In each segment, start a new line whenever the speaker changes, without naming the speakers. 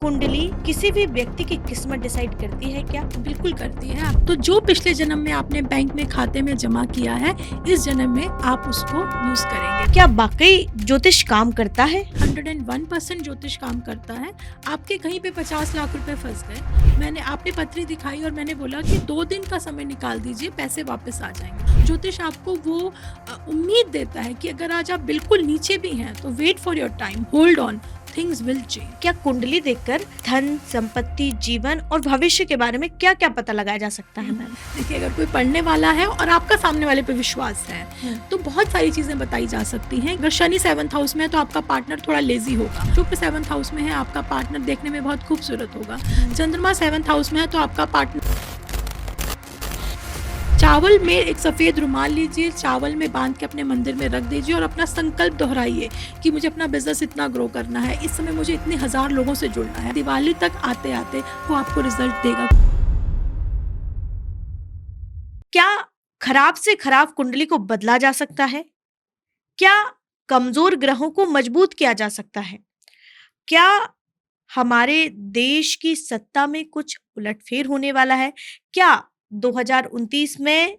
कुंडली किसी भी व्यक्ति की किस्मत डिसाइड करती है क्या?
बिल्कुल करती है। आप तो जो पिछले जन्म में आपने बैंक में खाते में जमा किया है, इस जन्म में आप उसको यूज करेंगे।
क्या वाकई ज्योतिष काम करता है?
101% ज्योतिष काम करता है। आपके कहीं पे 50 लाख रुपए फंस गए, आपने पत्री दिखाई और मैंने बोला कि 2 दिन का समय निकाल दीजिए, पैसे वापस आ जाएंगे। ज्योतिष आपको वो उम्मीद देता है कि अगर आज आप बिल्कुल नीचे भी हैं तो wait for your time, hold on, things will change.
क्या कुंडली देखकर धन, संपत्ति, जीवन और भविष्य के बारे में क्या क्या पता लगाया जा सकता है मैम?
देखिए, अगर कोई पढ़ने वाला है और आपका सामने वाले पे विश्वास है तो बहुत सारी चीजें बताई जा सकती हैं। अगर शनि 7th हाउस में है तो आपका पार्टनर थोड़ा लेजी होगा। शुक्र 7th हाउस में है, आपका पार्टनर देखने में बहुत खूबसूरत होगा। चंद्रमा 7th हाउस में है तो आपका पार्टनर। चावल में एक सफ़ेद रुमाल लीजिए, चावल में बांध के अपने मंदिर में रख दीजिए और अपना संकल्प दोहराइए कि मुझे अपना बिजनेस इतना ग्रो करना है, इस समय मुझे इतने 1000 लोगों से जुड़ना है। दिवाली तक आते आते वो आपको रिजल्ट देगा।
क्या खराब से खराब कुंडली को बदला जा सकता है? क्या कमजोर ग्रहों को मजबूत किया जा सकता है? क्या हमारे देश की सत्ता में कुछ उलटफेर होने वाला है? क्या 2029 में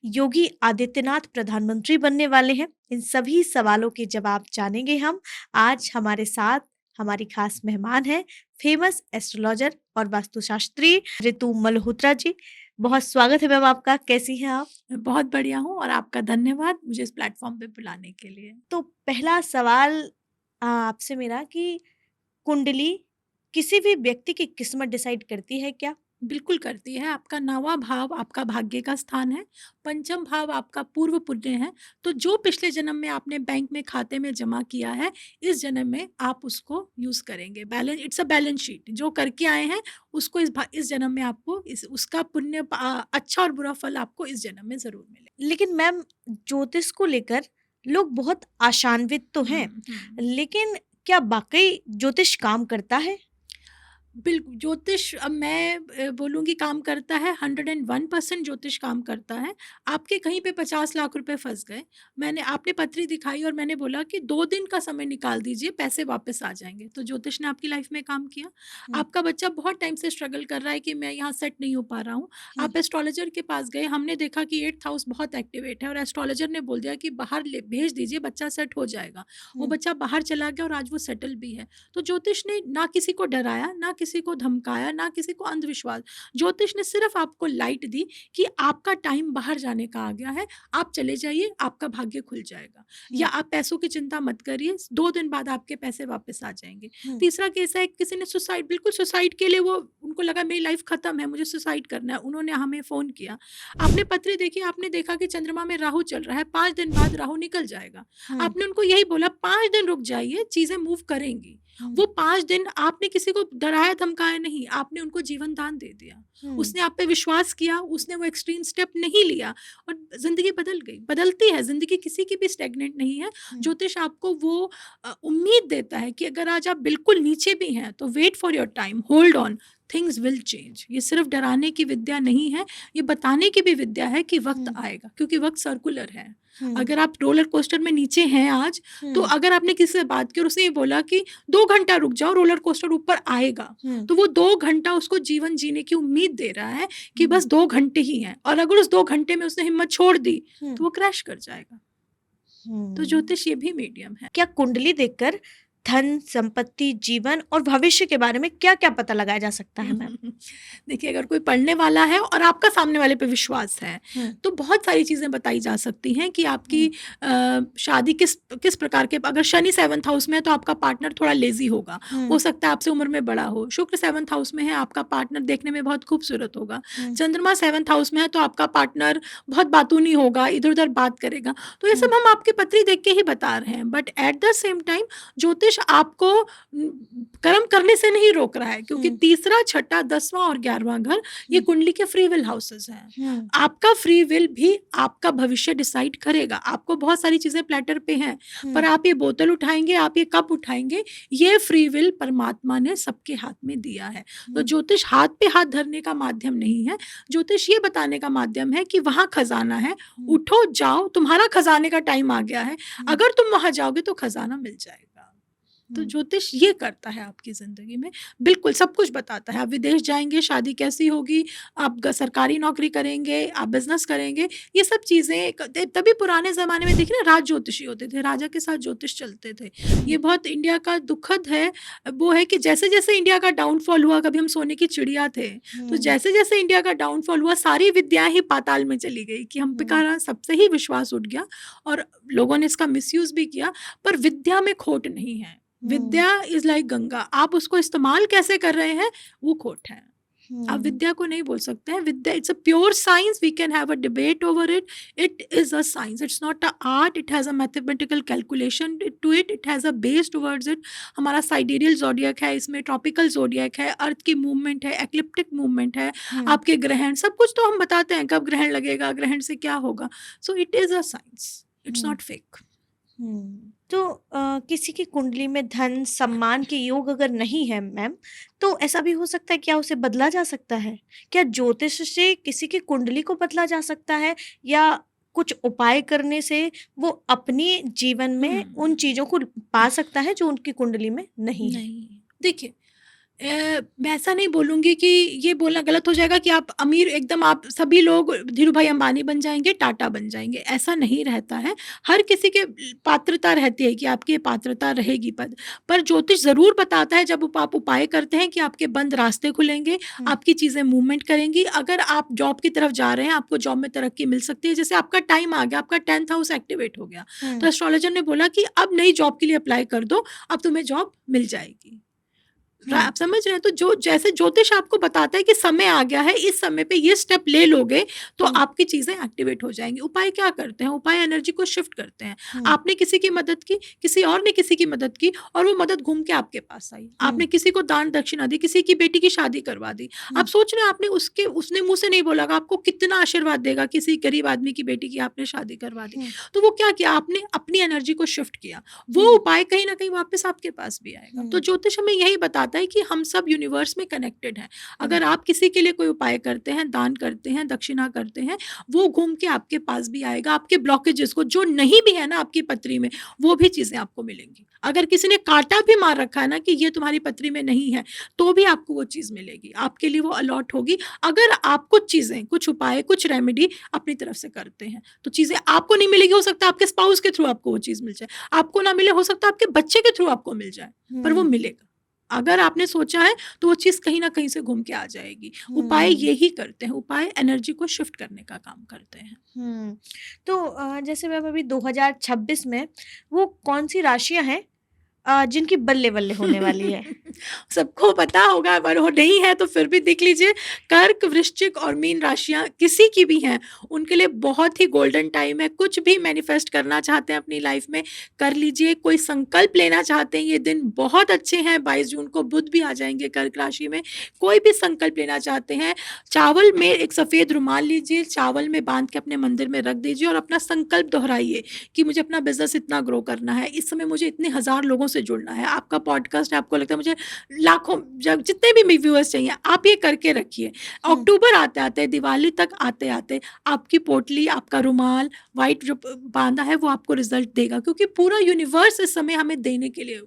योगी आदित्यनाथ प्रधानमंत्री बनने वाले हैं? इन सभी सवालों के जवाब जानेंगे हम। आज हमारे साथ हमारी खास मेहमान है फेमस एस्ट्रोलॉजर और वास्तुशास्त्री ऋतु मल्होत्रा जी। बहुत स्वागत है मैम आपका। कैसी हैं आप?
मैं बहुत बढ़िया हूँ और आपका धन्यवाद मुझे इस प्लेटफॉर्म पे बुलाने के लिए।
तो पहला सवाल आपसे मेरा कि कुंडली किसी भी व्यक्ति की किस्मत डिसाइड करती है क्या?
बिल्कुल करती है। आपका 9वां भाव आपका भाग्य का स्थान है, 5म भाव आपका पूर्व पुण्य है। तो जो पिछले जन्म में आपने बैंक में खाते में जमा किया है, इस जन्म में आप उसको यूज़ करेंगे। Balance, it's a balance sheet. जो करके आए हैं उसको इस जन्म में आपको उसका पुण्य अच्छा और बुरा फल आपको इस जन्म में ज़रूर मिले।
लेकिन मैम ज्योतिष को लेकर लोग बहुत आशान्वित तो हैं, लेकिन क्या वाकई ज्योतिष काम करता है?
बिल्कुल, ज्योतिष अब मैं बोलूँगी काम करता है। 101% ज्योतिष काम करता है। आपके कहीं पे 50 लाख रुपए फँस गए, आपने पत्री दिखाई और मैंने बोला कि 2 दिन का समय निकाल दीजिए, पैसे वापस आ जाएँगे। तो ज्योतिष ने आपकी लाइफ़ में काम किया। आपका बच्चा बहुत टाइम से स्ट्रगल कर रहा है कि मैं यहाँ सेट नहीं हो पा रहा हूँ। आप एस्ट्रोलॉजर के पास गए, हमने देखा कि 8th हाउस बहुत एक्टिवेट है और एस्ट्रोलॉजर ने बोल दिया कि बाहर भेज दीजिए, बच्चा सेट हो जाएगा। वो बच्चा बाहर चला गया और आज वो सेटल भी है। तो ज्योतिष ने ना किसी को डराया, ना किसी को धमकाया, ना किसी को अंधविश्वास। ज्योतिष ने सिर्फ आपको लाइट दी कि आपका टाइम बाहर जाने का आ गया है, आप चले जाइए, आपका भाग्य खुल जाएगा। या आप पैसों की चिंता मत करिए, 2 दिन बाद आपके पैसे वापस आ जाएँगे। तीसरा केस है, किसी ने बिल्कुल सुसाइड के लिए उनको लगा मेरी लाइफ खत्म है, मुझे सुसाइड करना है, उन्होंने हमें फ़ोन किया। आपने पत्री देखी, आपने देखा कि चंद्रमा में राहु चल रहा है, 5 दिन बाद राहु निकल जाएगा। आपने उनको यही बोला 5 दिन रुक जाइए, चीज़ें मूव करेंगी। वो 5 दिन आपने किसी को डराया धमकाया नहीं, आपने उनको जीवन दान दे दिया। उसने आप पे विश्वास किया, उसने वो एक्सट्रीम स्टेप नहीं लिया और ज़िंदगी बदल गई। बदलती है ज़िंदगी, किसी की भी स्टैग्नेंट नहीं है। ज्योतिष आपको वो उम्मीद देता है कि अगर आज आप बिल्कुल नीचे भी हैं तो wait for your time, hold on, things will change. ये सिर्फ डराने की विद्या नहीं है, ये बताने की भी विद्या है कि वक्त आएगा, क्योंकि वक्त सर्कुलर है। अगर आप रोलर कोस्टर में नीचे हैं आज, तो अगर आपने किसी से बात की और उसने ये बोला कि 2 घंटा रुक जाओ, रोलर कोस्टर ऊपर आएगा, तो वो 2 घंटा उसको जीवन जीने की उम्मीद दे रहा है कि बस 2 घंटे ही हैं, और अगर उस 2 घंटे में उसने हिम्मत छोड़ दी तो वो क्रैश कर जाएगा। तो ज्योतिष ये भी मीडियम है।
क्या कुंडली देखकर धन, संपत्ति, जीवन और भविष्य के बारे में क्या क्या पता लगाया जा सकता है मैम?
देखिए, अगर कोई पढ़ने वाला है और आपका सामने वाले पे विश्वास है तो बहुत सारी चीज़ें बताई जा सकती हैं कि आपकी शादी किस किस प्रकार के। अगर शनि 7th हाउस में है तो आपका पार्टनर थोड़ा लेजी होगा, हो सकता है आपसे उम्र में बड़ा हो। शुक्र 7th हाउस में है, आपका पार्टनर देखने में बहुत खूबसूरत होगा। चंद्रमा 7th हाउस में है तो आपका पार्टनर बहुत बातूनी होगा, इधर उधर बात करेगा। तो ये सब हम आपकी पत्री देख के ही बता रहे हैं, but at the same time ज्योतिष आपको कर्म करने से नहीं रोक रहा है, क्योंकि तीसरा, छठा, 10वां और 11वां घर ये कुंडली के फ्री विल हाउसेस हैं। आपका फ्री विल भी आपका भविष्य डिसाइड करेगा। आपको बहुत सारी चीजें प्लेटर पे हैं, पर आप ये बोतल उठाएंगे, आप ये कप उठाएंगे, ये फ्री विल परमात्मा ने सबके हाथ में दिया है। तो ज्योतिष हाथ पे हाथ धरने का माध्यम नहीं है, ज्योतिष ये बताने का माध्यम है कि वहां खजाना है, उठो जाओ, तुम्हारा खजाने का टाइम आ गया है। अगर तुम वहां जाओगे तो खजाना मिल जाएगा। तो
हुँ,
ज्योतिष ये करता है आपकी ज़िंदगी में, बिल्कुल सब कुछ बताता है। आप विदेश जाएँगे, शादी कैसी होगी, आप ग सरकारी नौकरी करेंगे, आप बिज़नेस करेंगे, ये सब चीज़ें क त तभी पुराने ज़माने में देखिए ना राज ज्योतिषी होते थे, राजा के साथ ज्योतिष चलते थे।
हुँ,
ये बहुत इंडिया का दुखद है, वो है कि जैसे-जैसे इंडिया का डाउनफॉल हुआ, कभी हम सोने की चिड़िया थे, तो
हुँ,
जैसे-जैसे इंडिया का डाउनफॉल हुआ, सारी विद्याएँ ही पाताल में चली गई कि हम पे
हुँ,
का सबसे ही विश्वास उठ गया और लोगों ने इसका मिसयूज़ भी किया, पर विद्या में खोट नहीं है।
हुँ,
विद्या इज़ लाइक गंगा, आप उसको इस्तेमाल कैसे कर रहे हैं, वो खोट है। आप
हुँ,
विद्या को नहीं बोल सकते हैं, Vidya it's a pure science, we can have a debate over it, it is a science, it's not a art, it has a mathematical calculation to it, it has a base towards it. हमारा sidereal zodiac है, इसमें tropical zodiac है, अर्थ की movement है, ecliptic movement है,
हुँ,
आपके ग्रहण, सब कुछ तो हम बताते हैं, कब ग्रहण लगेगा, ग्रहण से क्या होगा। So it is a science, it's
hmm,
not fake.
Hmm. तो किसी की कुंडली में धन, सम्मान के योग अगर नहीं है मैम, तो ऐसा भी हो सकता है, क्या उसे बदला जा सकता है? क्या ज्योतिष से किसी की कुंडली को बदला जा सकता है, या कुछ उपाय करने से वो अपने जीवन
हुँ।
में उन चीज़ों को पा सकता है जो उनकी कुंडली में नहीं है?
नहीं, देखिए मैं ऐसा नहीं बोलूँगी कि ये बोलना गलत हो जाएगा कि आप अमीर एकदम आप सभी लोग धीरूभाई अंबानी बन जाएँगे, टाटा बन जाएँगे, ऐसा नहीं रहता है। हर किसी के पात्रता रहती है कि आपकी ये पात्रता रहेगी पद। पर ज्योतिष ज़रूर बताता है जब आप उपाय करते हैं कि आपके बंद रास्ते खुलेंगे,
हुँ,
आपकी चीज़ें मूवमेंट करेंगी। अगर आप जॉब की तरफ जा रहे हैं, आपको जॉब में तरक्की मिल सकती है। जैसे आपका टाइम आ गया, आपका 10th हाउस एक्टिवेट हो गया,
हुँ,
तो एस्ट्रोलॉजर ने बोला कि अब नई जॉब के लिए अप्लाई कर दो, अब तुम्हें जॉब मिल जाएगी।
हुँ,
आप समझ रहे हैं? तो जो जैसे ज्योतिष आपको बताता है कि समय आ गया है, इस समय पे ये स्टेप ले लोगे, तो
हुँ,
आपकी चीज़ें एक्टिवेट हो जाएँगी। उपाय क्या करते हैं? उपाय एनर्जी को शिफ्ट करते हैं।
हुँ,
आपने किसी की मदद की, किसी और ने किसी की मदद की और वो मदद घूम के आपके पास आई।
हुँ,
आपने किसी को दान दक्षिणा दी, किसी की बेटी की शादी करवा दी। आप
हुँ,
सोच रहे हैं आपने उसने मुँह से नहीं बोला होगा, आपको कितना आशीर्वाद देगा किसी गरीब आदमी की बेटी की आपने शादी करवा दी।
हुँ,
तो वो क्या किया? आपने अपनी एनर्जी को शिफ्ट किया। वो
हुँ,
उपाय कहीं न कहीं वापस आपके पास भी आएगा। तो
हुँ,
ज्योतिष हमें यही बताता है कि हम सब यूनिवर्स में कनेक्टेड हैं।
हुँ,
अगर आप किसी के लिए कोई उपाय करते हैं, दान करते हैं, दक्षिणा करते हैं, वो घूम के आपके पास भी आएगा। आपके ब्लॉकेजेस को जो नहीं भी है ना आपकी पत्री में, वो भी चीज़ें आपको मिलेंगी। अगर किसी ने काँटा भी मार रखा है ना कि ये तुम्हारी पत्री में नहीं है, तो भी आपको वो चीज़ मिलेगी। आपके लिए वो अलॉट होगी। अगर आप कुछ चीज़ें, कुछ उपाय, कुछ रेमेडी अपनी तरफ से करते हैं, तो चीज़ें आपको नहीं मिलेगी, हो सकता है आपके स्पाउस के थ्रू आपको वो चीज़ मिल जाए। आपको ना मिले, हो सकता है आपके बच्चे के थ्रू आपको मिल जाए, पर वो
हुँ,
मिलेगा। अगर आपने सोचा है, तो वो चीज़ कहीं न कहीं से घूम के आ जाएगी। उपाय
हुँ,
यही करते हैं, उपाय एनर्जी को शिफ्ट करने का काम करते हैं।
हुँ। तो जैसे मैम अभी 2026 में वो कौन-सी राशियाँ हैं जिनकी बल्ले-बल्ले होने वाली है?
सबको पता होगा पर वो नहीं है तो फिर भी देख लीजिए। कर्क, वृश्चिक और मीन राशियाँ किसी की भी हैं, उनके लिए बहुत ही गोल्डन टाइम है। कुछ भी मैनिफेस्ट करना चाहते हैं अपनी लाइफ में, कर लीजिए। कोई संकल्प लेना चाहते हैं, ये दिन बहुत अच्छे हैं। 22 जून को बुध भी आ जाएँगे कर्क राशि में। कोई भी संकल्प लेना चाहते हैं, चावल में एक सफ़ेद रुमाल लीजिए, चावल में बाँध के अपने मंदिर में रख दीजिए और अपना संकल्प दोहराइए कि मुझे अपना बिज़नेस इतना ग्रो करना है, इस समय मुझे इतने हज़ार लोगों से जुड़ना है। आपका पॉडकास्ट है, आपको लगता है मुझे लाखों जब जितने भी व्यूअर्स चाहिए, आप ये करके रखिए।
हुँ,
अक्टूबर आते-आते, दिवाली तक आते-आते आपकी पोटली, आपका रुमाल, व्हाइट जो प बाँधा है वो आपको रिज़ल्ट देगा, क्योंकि पूरा यूनिवर्स इस समय हमें देने के लिए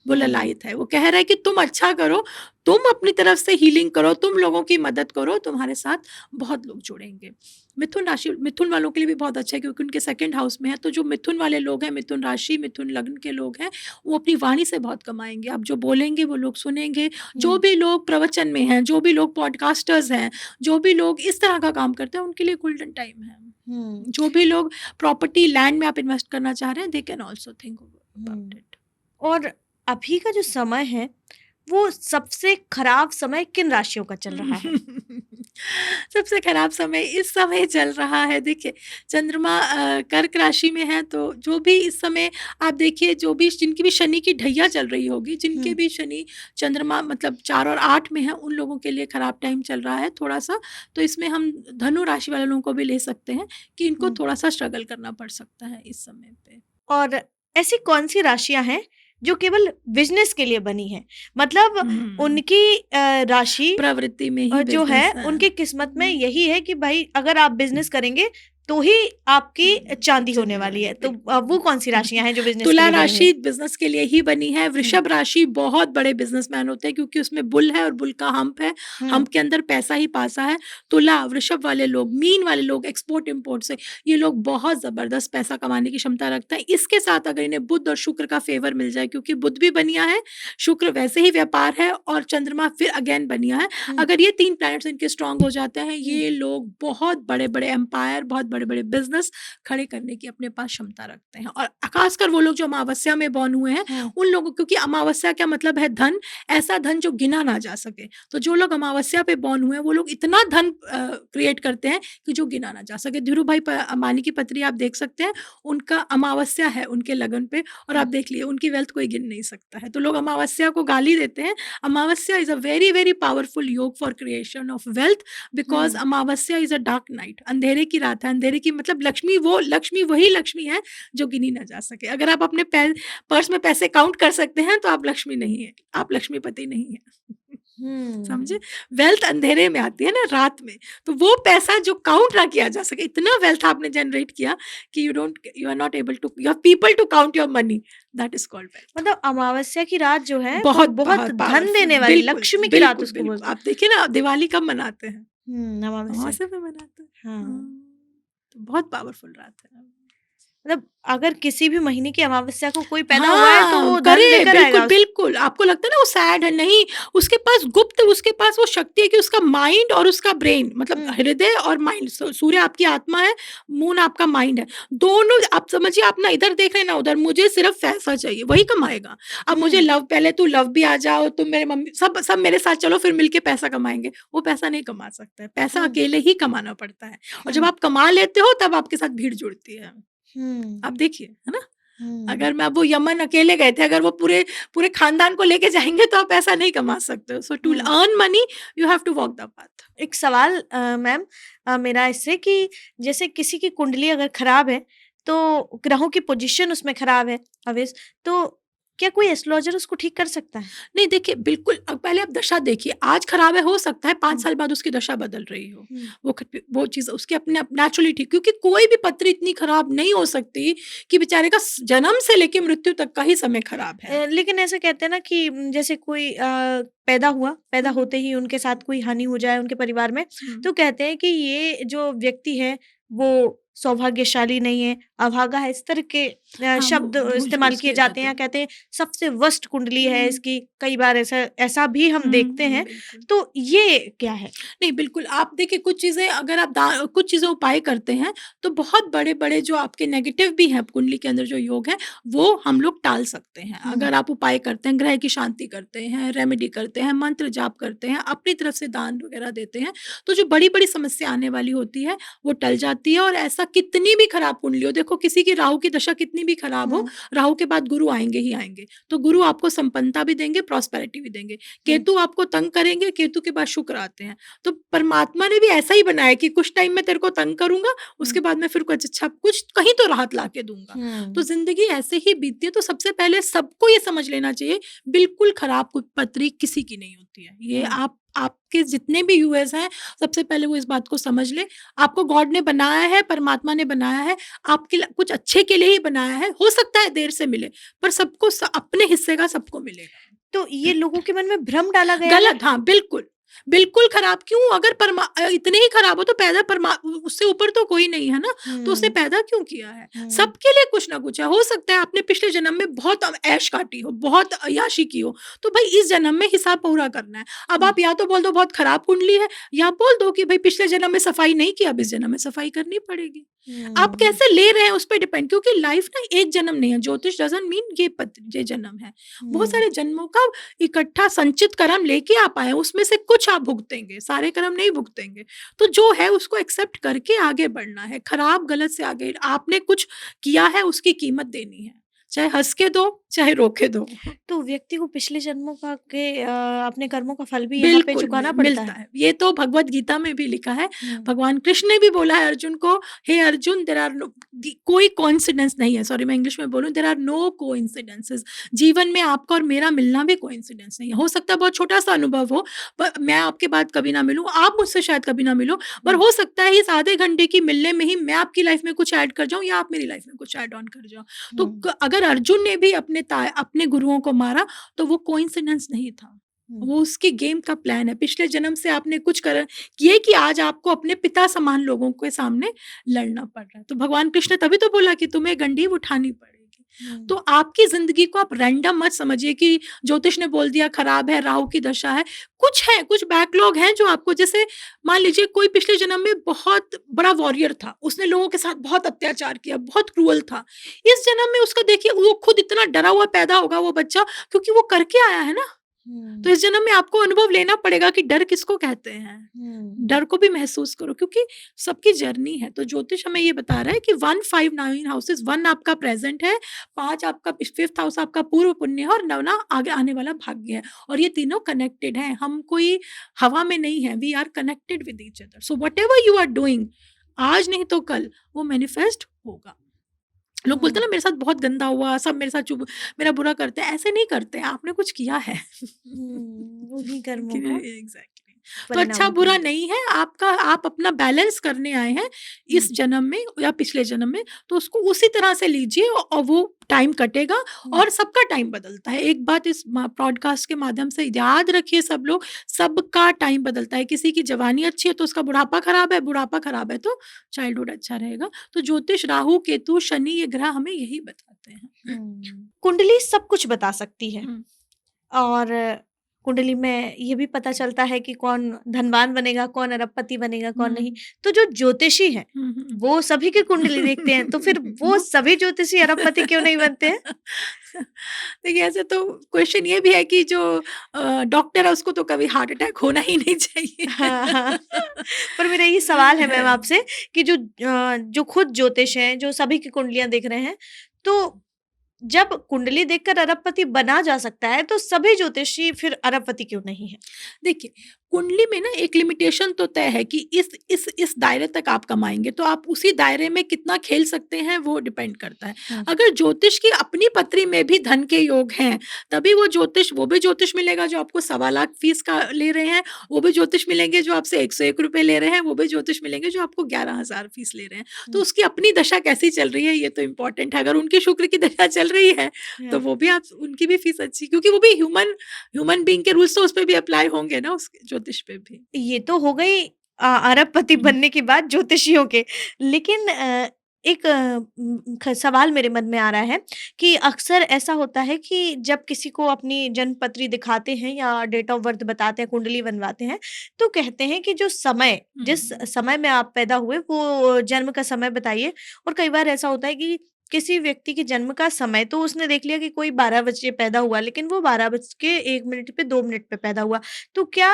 वो
हुँ,
ललायत है। वो कह रहा है कि तुम अच्छा करो, तुम अपनी तरफ से हीलिंग करो, तुम लोगों की मदद करो, तुम्हारे साथ बहुत लोग जुड़ेंगे। मिथुन राशि, मिथुन वालों के लिए भी बहुत अच्छा है क्योंकि उनके सेकंड हाउस में है, तो जो मिथुन वाले लोग हैं, मिथुन राशि, मिथुन लग्न के लोग हैं, वो अपनी वाणी से बहुत कमाएँगे। आप जो बोलेंगे वो लोग सुनेंगे। जो
हुँ,
भी लोग प्रवचन में हैं, जो भी लोग पॉडकास्टर्स हैं, जो भी लोग इस तरह का काम करते हैं, उनके लिए गोल्डन टाइम है।
हुँ,
जो भी लोग प्रॉपर्टी, लैंड में आप इन्वेस्ट करना चाह रहे हैं, they can also think about
hmm.
It.
और अभी का जो समय है, वो सबसे खराब समय किन राशियों का चल रहा है?
सबसे खराब समय इस समय चल रहा है, देखिए चंद्रमा कर्क राशि में है, तो जो भी इस समय आप देखिए, जो भी जिनकी भी शनि की ढैया चल रही होगी, जिनके
हुँ,
भी शनि चंद्रमा मतलब 4 और 8 में है, उन लोगों के लिए खराब टाइम चल रहा है थोड़ा-सा। तो इसमें हम धनु राशि वाले लोगों को भी ले सकते हैं कि इनको
हुँ।
थोड़ा-सा स्ट्रगल करना पड़ सकता है इस समय पे।
और ऐसी कौन-सी राशियाँ हैं जो केवल बिज़नेस के लिए बनी हैं? मतलब
हुँ,
उनकी राशि
प्रवृत्ति में ही
जो है
बिज़नेस है।
उनकी किस्मत में
हुँ,
यही है कि भाई अगर आप बिज़नेस करेंगे तो ही आपकी चांदी होने
चलने
वाली है।
वाली
तो वो कौन-सी राशियाँ हैं जो बिज़नेस के
तुला
लिए बनी हुई
राशि
हैं?
बिज़नेस के लिए ही बनी है, वृषभ राशि बहुत बड़े बिज़नेसमैन होते हैं क्योंकि उसमें बुल है और बुल का हम्प है,
हुँ,
हम्प के अंदर पैसा ही पासा है। तुला, वृषभ वाले लोग, मीन वाले लोग एक्सपोर्ट-इम्पोर्ट से ये लोग बहुत ज़बरदस्त पैसा कमाने की क्षमता रखते हैं। इसके साथ अगर इन्हें बुध और शुक्र का फ़ेवर मिल जाए क्योंकि बुध भी बनिया है, शुक्र वैसे ही व्यापार है और चंद्रमा फिर अगेन बनिया है।
हुँ,
अगर ये 3 प्लैनेट्स इनके स्ट्रॉन्ग हो जाते हैं,
हुँ,
ये लोग बहुत बड़े-बड़े एम्पायर, बहुत बड़े-बड़े बिज़नेस खड़े करने की अपने पास क्षमता रखते हैं। और खासकर वो लोग जो अमावस्या में बॉर्न हुए हैं,
हुँ,
उन लोगों क्योंकि अमावस्या का मतलब है धन, ऐसा धन जो गिना ना जा सके। तो जो लोग अमावस्या पे बॉर्न हुए हैं, वो लोग इतना धन क्रिएट करते हैं कि जो गिना ना जा सके। धीरू भाई अंबानी की पत्री आप देख सकते हैं, उनका अमावस्या है उनके लगन पे और
हुँ,
आप देख लिए उनकी वेल्थ कोई गिन नहीं सकता है। तो लोग अमावस्या को गाली देते हैं। Amavasya is a very, very powerful yoga for creation of wealth because
hmm,
amavasya is a dark night, अंधेरे की रात है। अंधेरे की मतलब लक्ष्मी वही लक्ष्मी है जो गिनी ना जा सके। अगर आप अपने पर्स में पैसे काउंट कर सकते हैं तो आप लक्ष्मी नहीं हैं, आप लक्ष्मीपति नहीं हैं। समझे?
हुँ।
वेल्थ अंधेरे में आती है ना रात में, तो वो पैसा जो काउंट ना किया जा सके, इतना वेल्थ आपने जनरेट किया कि you are not able to, you have people to count your money, that is called wealth.
मतलब अमावस्या की रात जो है वो
बहुत
बहुत धन
पावरफुल,
देने वाली
बिल्कुल,
लक्ष्मी की रात
बिल्कुल,
उसको
बिल्कुल।
बोलते हैं।
आप देखिए ना दिवाली कब मनाते हैं?
अमावस्या
अमावस्या पे मनाते हैं।
हाँ,
हाँ, तो बहुत पावरफुल रात है।
मतलब अगर किसी भी महीने की अमावस्या को कोई पैदा हुआ है तो
हाँ,
वो धन
करे
लेकर
बिल्कुल,
आएगा उस
बिल्कुल। आपको लगता है ना वो सैड है, नहीं, उसके पास वो शक्ति है कि उसका माइंड और उसका ब्रेन मतलब
हुँ,
हृदय और माइंड सूर्य आपकी आत्मा है, मून आपका माइंड है। दोनों आप समझिए आप ना इधर देख रहे हैं ना उधर, मुझे सिर्फ़ पैसा चाहिए, वही कमाएगा। अब मुझे
हुँ,
लव पहले तू लव भी आ जाओ, तुम मेरे मम्मी सब सब मेरे साथ चलो फिर मिलके पैसा कमाएँगे। वो पैसा नहीं कमा सकता है, पैसा
हुँ,
अकेले ही कमाना पड़ता है और जब
हुँ,
आप कमा लेते हो तब आपके साथ भीड़ जुड़ती है।
हुँ,
आप देखिए, है ना?
हुँ।
अगर मैं अब वो यमन अकेले गए थे, अगर वो पूरे पूरे खानदान को लेके जाएँगे तो आप ऐसा नहीं कमा सकते हो। So to
hmm.
Earn money you have to walk the path.
एक सवाल मैम मेरा इससे कि जैसे किसी की कुंडली अगर खराब है, तो ग्रहों की पोज़ीशन उसमें खराब है ऑब्वियस, तो क्या कोई एस्ट्रोलॉजर उसको ठीक कर सकता है?
नहीं देखिए बिल्कुल पहले आप दशा देखिए, आज खराब है हो सकता है 5
हुँ,
साल बाद उसकी दशा बदल रही हो।
हुँ।
वो चीज़ उसकी अपने आप नेचुरली ठीक, क्योंकि कोई भी पत्री इतनी खराब नहीं हो सकती कि बेचारे का जन्म से लेके मृत्यु तक का ही समय खराब है।
लेकिन ऐसा कहते हैं ना कि जैसे कोई पैदा हुआ, पैदा
हुँ, हुँ।
होते ही उनके साथ कोई हानि हो जाए उनके परिवार में,
हुँ।
तो कहते हैं कि ये जो व्यक्ति है, वो सौभाग्यशाली नहीं है, अभागा है, इस तरह के
हाँ,
शब्द
वो
इस्तेमाल
यूज़
किए
किए
जाते
जाते
हैं।
हैं।
कहते हैं सबसे वर्स्ट कुंडली है
हुँ,
इसकी, कई बार ऐसा ऐसा भी हम देखते हैं।
बिल्कुल।
तो ये क्या है?
नहीं, बिल्कुल, आप देखिए कुछ चीज़ें अगर आप कुछ चीज़ें उपाय करते हैं, तो बहुत बड़े-बड़े जो आपके नेगेटिव भी हैं कुंडली के अंदर जो योग हैं, वो हम लोग टाल सकते हैं।
हुँ,
अगर आप उपाय करते हैं, ग्रह की शांति करते हैं, रेमेडी करते हैं, मंत्र जाप करते हैं, अपनी तरफ से दान वगैरह देते हैं, तो जो बड़ी-बड़ी समस्या आने वाली होती है, वो टल जाती है और ऐसा कितनी भी खराब कुंडली हो, देखो किसी की राहु की दशा कितनी भी खराब हो,
हुँ,
राहु के बाद गुरु आएँगे ही आएँगे। तो गुरु आपको संपन्नता भी देंगे, प्रॉस्पेरिटी भी देंगे।
हुँ,
केतु आपको तंग करेंगे, केतु के बाद शुक्र आते हैं। तो परमात्मा ने भी ऐसा ही बनाया कि कुछ टाइम मैं तेरे को तंग करूँगा,
हुँ,
उसके बाद मैं फिर कुछ अच्छा कुछ कहीं तो राहत ला के दूँगा। तो
हुँ,
ज़िंदगी ऐसे ही बीतती है, तो सबसे पहले सबको ये समझ लेना चाहिए, बिल्कुल खराब पत्री किसी की नहीं होती है। ये
हुँ,
आपके जितने भी व्यूअर्स हैं, सबसे पहले वो इस बात को समझ लें, आपको गॉड ने बनाया है, परमात्मा ने बनाया है, आपके ल कुछ अच्छे के लिए ही बनाया है। हो सकता है देर से मिले, पर सबको अपने हिस्से का सबको मिलेगा।
तो ये लोगों के मन में भ्रम डाला गया है।
गलत, हाँ, बिल्कुल। बिल्कुल खराब क्यों? अगर इतने ही खराब हो तो पैदा उससे ऊपर तो कोई नहीं है ना, तो उसने
हुँ,
पैदा क्यों किया है?
हुँ,
सबके लिए कुछ ना कुछ है। हो सकता है आपने पिछले जन्म में बहुत ऐश काटी हो, बहुत अय्याशी की हो, तो भई इस जन्म में हिसाब पूरा करना है। अब
हुँ,
आप या तो बोल दो बहुत खराब कुंडली है, या बोल दो कि भई पिछले जन्म में सफाई नहीं की, अब इस जन्म में सफाई करनी पड़ेगी। आप
हुँ,
कैसे ले रहे हैं उस पे डिपेंड, क्योंकि लाइफ ना एक जन्म नहीं है। ज्योतिष डज़न्ट मीन ये जन्म है। बहुत
हुँ।
सारे जन्मों का इकट्ठा संचित कर्म लेके आप आए हैं, उसमें से कुछ आप भुगतेंगे, सारे कर्म नहीं भुगतेंगे। तो जो है उसको एक्सेप्ट करके आगे बढ़ना है। खराब गलत से आगे आपने कुछ किया है उसकी कीमत देनी है। चाहे हँस के दो, चाहे रोके दो।
तो व्यक्ति को पिछले जन्मों का अपने कर्मों का फल भी यहाँ पे
बिल्कुल
चुकाना पड़ता
मिलता
है।
है। ये तो भगवत गीता में भी लिखा है।
हुँ,
भगवान कृष्ण ने भी बोला है अर्जुन को, हे अर्जुन देयर आर नो कोई कोइंसिडेंस नहीं है। सॉरी मैं इंग्लिश में बोलूँ, देयर आर नो कोइंसिडेंसेस। जीवन में आपका और मेरा मिलना भी कोइंसिडेंस नहीं है। हो सकता है बहुत छोटा-सा अनुभव हो, पर मैं आपके बाद कभी ना मिलूँ, आप मुझसे शायद कभी ना मिलो, पर
हुँ,
हो सकता है इस आधे घंटे की मिलने में ही मैं आपकी लाइफ में कुछ ऐड कर जाऊँ या आप मेरी लाइफ में कुछ ऐड ऑन कर जाओ। तो
हुँ,
अगर अर्जुन ने भी अपने गुरुओं को मारा, तो वो कोइंसिडेंस नहीं था।
हुँ,
वो उसकी गेम का प्लान है। पिछले जन्म से आपने कुछ किए कि आज आपको अपने पिता समान लोगों के सामने लड़ना पड़ रहा है। तो भगवान कृष्ण ने तभी तो बोला कि तुम्हें गंडीव उठानी पड़ेगी।
हुँ,
तो आपकी ज़िंदगी को आप रैंडम मत समझिए कि ज्योतिष ने बोल दिया खराब है, राहु की दशा है। कुछ है, कुछ बैकलॉग हैं जो आपको, जैसे मान लीजिए कोई पिछले जन्म में बहुत बड़ा वॉरियर था, उसने लोगों के साथ बहुत अत्याचार किया, बहुत क्रूअल था। इस जन्म में उसका देखिए वो खुद इतना डरा हुआ पैदा होगा वो बच्चा, क्योंकि वो करके आया है ना। तो
हुँ,
इस जन्म में आपको अनुभव लेना पड़ेगा कि डर किसको कहते हैं।
हुँ,
डर को भी महसूस करो, क्योंकि सबकी जर्नी है। तो ज्योतिष हमें ये बता रहा है कि 159 हाउसेस, 1 आपका प्रेज़ेंट है, 5 आपका 5th हाउस आपका पूर्व पुण्य है और 9 ना आगे आने वाला भाग्य है। और ये तीनों कनेक्टेड हैं। हम कोई हवा में नहीं हैं, we are connected with each other. So whatever you are doing, आज नहीं तो कल वो मैनिफेस्ट होगा। लोग बोलते
हुँ,
हैं ना मेरे साथ बहुत गंदा हुआ, सब मेरे साथ मेरा बुरा करते हैं। ऐसे नहीं करते हैं, आपने कुछ किया है।
उन्हीं कर्मों
कि
का
एग्ज़ैक्टली। तो अच्छा
परिणाम
बुरा
भुगत
नहीं है, आप अपना बैलेंस करने आए हैं
हुँ,
इस जन्म में या पिछले जन्म में, तो उसको उसी तरह से लीजिए और वो टाइम कटेगा।
हुँ,
और सबका टाइम बदलता है। एक बात इस पॉडकास्ट के माध्यम से याद रखिए सब लोग, सबका टाइम बदलता है। किसी की जवानी अच्छी है तो उसका बुढ़ापा खराब है तो चाइल्डहुड अच्छा रहेगा। तो ज्योतिष, राहु, केतु, शनि ये ग्रह हमें यही बताते हैं।
कुंडली सब कुछ बता सकती है।
हुँ,
और कुंडली में ये भी पता चलता है कि कौन धनवान बनेगा, कौन अरबपति बनेगा, कौन नहीं।
हुँ,
तो जो ज्योतिषी हैं,
हुँ, हुँ।
वो सभी की कुंडली देखते हैं, तो फिर वो
नो।
सभी ज्योतिषी अरबपति क्यों नहीं बनते हैं?
देखिए ऐसे तो क्वेश्चन ये भी है कि जो डॉक्टर है उसको तो कभी हार्ट अटैक होना ही नहीं चाहिए।
हाँ, हाँ। पर मेरा ये सवाल है मैम आपसे कि जो खुद ज्योतिष हैं, जो सभी की कुंडलियाँ देख रहे हैं, तो जब कुंडली देखकर अरबपति बना जा सकता है, तो सभी ज्योतिषी फिर अरबपति क्यों नहीं हैं?
देखिए, कुंडली में ना एक लिमिटेशन तो तय है कि इस दायरे तक आप कमाएँगे, तो आप उसी दायरे में कितना खेल सकते हैं वो डिपेंड करता है।
हुँ,
अगर ज्योतिष की अपनी पत्री में भी धन के योग हैं, तभी वो भी ज्योतिष मिलेगा जो आपको सवा लाख फीस का ले रहे हैं, वो भी ज्योतिष मिलेंगे जो आपसे ₹101 ले रहे हैं, वो भी ज्योतिष मिलेंगे जो आपको 11,000 फीस ले रहे हैं। तो
हुँ,
उसकी अपनी दशा कैसी चल रही है ये तो इम्पोर्टेंट है। अगर उनकी शुक्र की दशा चल रही है, तो
हाँ।
वो भी आप उनकी भी फीस अच्छी, क्योंकि वो भी ह्यूमन बीइंग के रूल्स तो उसपे भी अप्लाई होंगे ना, उस ज्योतिष पे भी।
ये तो हो गई अरबपति
हुँ,
बनने की बात ज्योतिषियों के। लेकिन एक सवाल मेरे मन में आ रहा है कि अक्सर ऐसा होता है कि जब किसी को अपनी जन्म पत्री दिखाते हैं या डेट ऑफ बर्थ बताते हैं, कुंडली बनवाते हैं, तो कहते हैं कि जो समय जिस
हुँ,
समय में आप पैदा हुए वो जन्म का समय बताइए। और कई बार ऐसा होता है कि किसी व्यक्ति के जन्म का समय तो उसने देख लिया कि कोई 12 बजे पैदा हुआ, लेकिन वो 12 बज के 1 मिनट पे 2 मिनट पे पैदा हुआ। तो क्या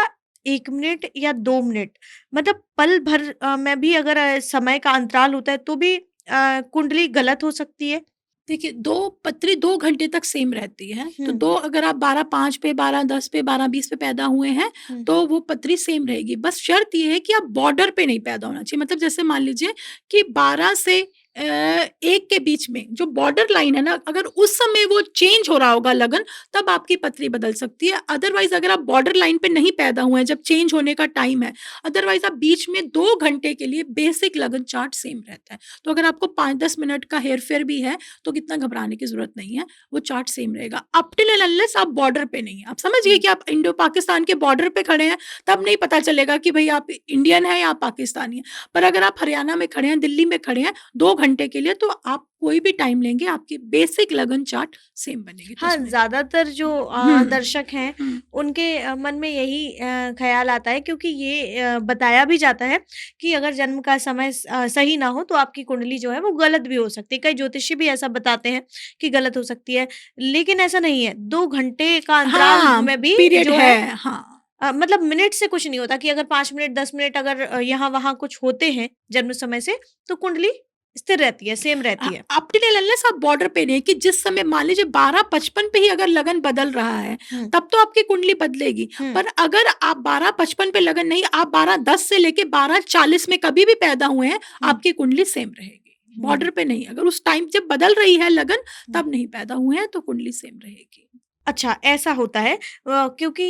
1 मिनट या 2 मिनट मतलब पल भर में भी अगर समय का अंतराल होता है तो भी कुंडली गलत हो सकती है?
देखिए 2 पत्री 2 घंटे तक सेम रहती है, तो
हुँ,
2 अगर आप 12:05 पे, 12:10 पे, 12:20 पे पैदा हुए हैं,
हुँ,
तो वो पत्री सेम रहेगी। बस शर्त ये है कि आप बॉर्डर पे नहीं पैदा होना चाहिए। मतलब जैसे मान लीजिए कि 12 से 1 के बीच में जो बॉर्डर लाइन है ना, अगर उस समय वो चेंज हो रहा होगा लगन, तब आपकी पत्री बदल सकती है। अदरवाइज़ अगर आप बॉर्डर लाइन पे नहीं पैदा हुए हैं, जब चेंज होने का टाइम है, अदरवाइज़ आप बीच में 2 घंटे के लिए बेसिक लगन चार्ट सेम रहता है। तो अगर आपको 5-10 मिनट का हेर-फेर भी है, तो कितना घबराने की ज़रूरत नहीं है, वो चार्ट सेम रहेगा। अप टिल एंड अनलेस आप बॉर्डर पे नहीं हैं। आप समझ गए
हुँ।
कि आप इंडो पाकिस्तान के बॉर्डर पे खड़े हैं, तब नहीं पता चलेगा कि भई आप इंडियन हैं या आप पाकिस्तानी हैं। पर अगर आप हरियाणा में खड़े हैं, दिल्ली में खड़े हैं 2 घंटे के लिए, तो आप कोई भी टाइम लेंगे, आपकी बेसिक लगन चार्ट सेम बनेगी, तो
हाँ,
उसमें
ज़्यादातर जो
हुँ,
दर्शक हैं
हुँ,
उनके मन में यही ख़्याल आता है क्योंकि ये बताया भी जाता है कि अगर जन्म का समय सही ना हो तो आपकी कुंडली जो है वो गलत भी हो सकती है। कई ज्योतिषी भी ऐसा बताते हैं कि गलत हो सकती है, लेकिन ऐसा नहीं है। 2 घंटे का अंतराल
हाँ,
में भी
पीरियड
जो
है,
है
हाँ।
मतलब मिनट से कुछ नहीं होता कि अगर 5 मिनट 10 मिनट अगर यहाँ-वहाँ कुछ होते हैं जन्म समय से तो कुंडली स्थिर रहती है, सेम रहती है।
अप टिल अनलेस आप बॉर्डर पे नहीं, कि जिस समय मान लीजिए 12:55 पे ही अगर लगन बदल रहा है,
हुँ,
तब तो आपकी कुंडली बदलेगी।
हुँ,
पर अगर आप 12:55 पे लगन नहीं, आप 12:10 से लेके 12:40 में कभी भी पैदा हुए हैं,
हुँ,
आपकी कुंडली सेम रहेगी।
हुँ,
बॉर्डर पे नहीं, अगर उस टाइम जब बदल रही है लगन,
हुँ।
तब नहीं पैदा हुए हैं, तो कुंडली सेम रहेगी।
अच्छा, ऐसा होता है क्योंकि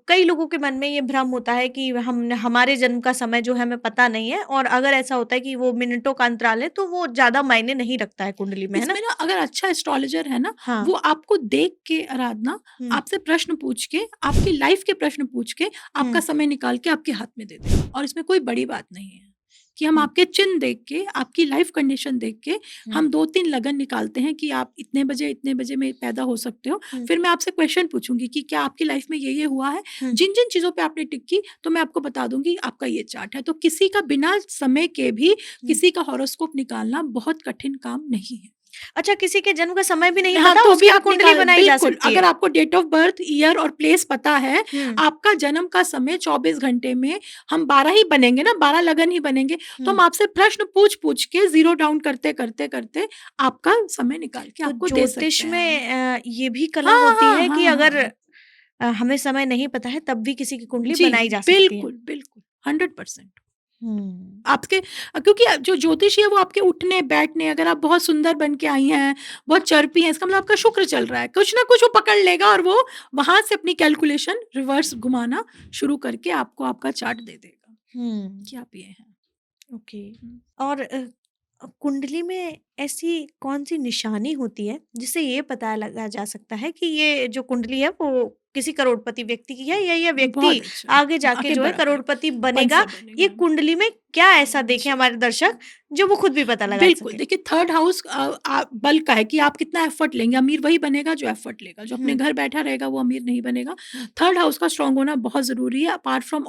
कई लोगों के मन में ये भ्रम होता है कि हम हमारे जन्म का समय जो है हमें पता नहीं है, और अगर ऐसा होता है कि वो मिनटों का अंतराल है, तो वो ज़्यादा मायने नहीं रखता है कुंडली में, है ना?
इसमें ना अगर अच्छा एस्ट्रोलॉजर है ना,
हाँ।
वो आपको देख के आराधना,
हुँ,
आपसे प्रश्न पूछ के, आपकी लाइफ के प्रश्न पूछ के, आपका
हुँ,
समय निकाल के आपके हाथ में दे देगा। और इसमें कोई बड़ी बात नहीं है कि हम
हुँ,
आपके चिन्ह देख के, आपकी लाइफ कंडीशन देख के,
हुँ,
हम 2-3 लगन निकालते हैं कि आप इतने बजे में पैदा हो सकते हो।
हुँ,
फिर मैं आपसे क्वेश्चन पूछूँगी कि क्या आपकी लाइफ में ये हुआ है?
हुँ,
जिन-जिन चीज़ों पे आपने टिक की, तो मैं आपको बता दूँगी आपका ये चार्ट है। तो किसी का बिना समय के भी
हुँ।
किसी का हॉरोस्कोप निकालना बहुत कठिन काम नहीं है।
अच्छा, किसी के जन्म का समय भी नहीं
हाँ,
पता,
तो भी
उसकी भी
आप
कुंडली
निकाल
बनाई जा
बिल्कुल,
सकती
अगर
है?
आपको डेट ऑफ बर्थ, ईयर और प्लेस पता है,
हुँ,
आपका जन्म का समय 24 घंटे में हम 12 ही बनेंगे ना, 12 लगन ही बनेंगे, तो
हुँ।
हम आपसे प्रश्न पूछ-पूछ के ज़ीरो डाउन करते-करते आपका समय निकाल के
तो
आपको दे सकते
ज्योतिष
हैं।
में ये भी कला
हाँ,
होती
हाँ,
है कि
हाँ,
अगर
हाँ।
हमें समय नहीं पता है, तब भी किसी की कुंडली
जी,
बनाई जा सकती है?
बिल्कुल, बिल्कुल, 100%।
हुँ।
आपके क्योंकि जो ज्योतिषी है वो आपके उठने बैठने, अगर आप बहुत सुंदर बन के आई हैं, बहुत चर्पी हैं, इसका मतलब आपका शुक्र चल रहा है, कुछ ना कुछ वो पकड़ लेगा और वो वहां से अपनी कैलकुलेशन रिवर्स घुमाना शुरू करके आपको आपका चार्ट दे देगा
हुँ,
कि आप ये हैं।
ओके।
हम्म।
और कुंडली में ऐसी कौन-सी निशानी होती है, जिससे ये पता लगा जा सकता है कि ये जो कुंडली है वो किसी करोड़पति व्यक्ति की है, या ये व्यक्ति
बहुत अच्छा,
आगे जाके
आगे
जो है
बढ़ा है,
करोड़पति
बन
बनेगा?
से
ये
बनेगा।
कुंडली में क्या ऐसा देखें
जी,
हमारे दर्शक, जो वो खुद भी पता लगा
बिल्कुल,
सकें?
देखिए थर्ड हाउस बल का है कि आप कितना एफर्ट लेंगे, अमीर वही बनेगा जो एफर्ट लेगा, जो अपने
हुँ,
घर बैठा रहेगा वो अमीर नहीं बनेगा।
हुँ,
थर्ड हाउस का स्ट्रॉन्ग होना बहुत ज़रूरी है apart from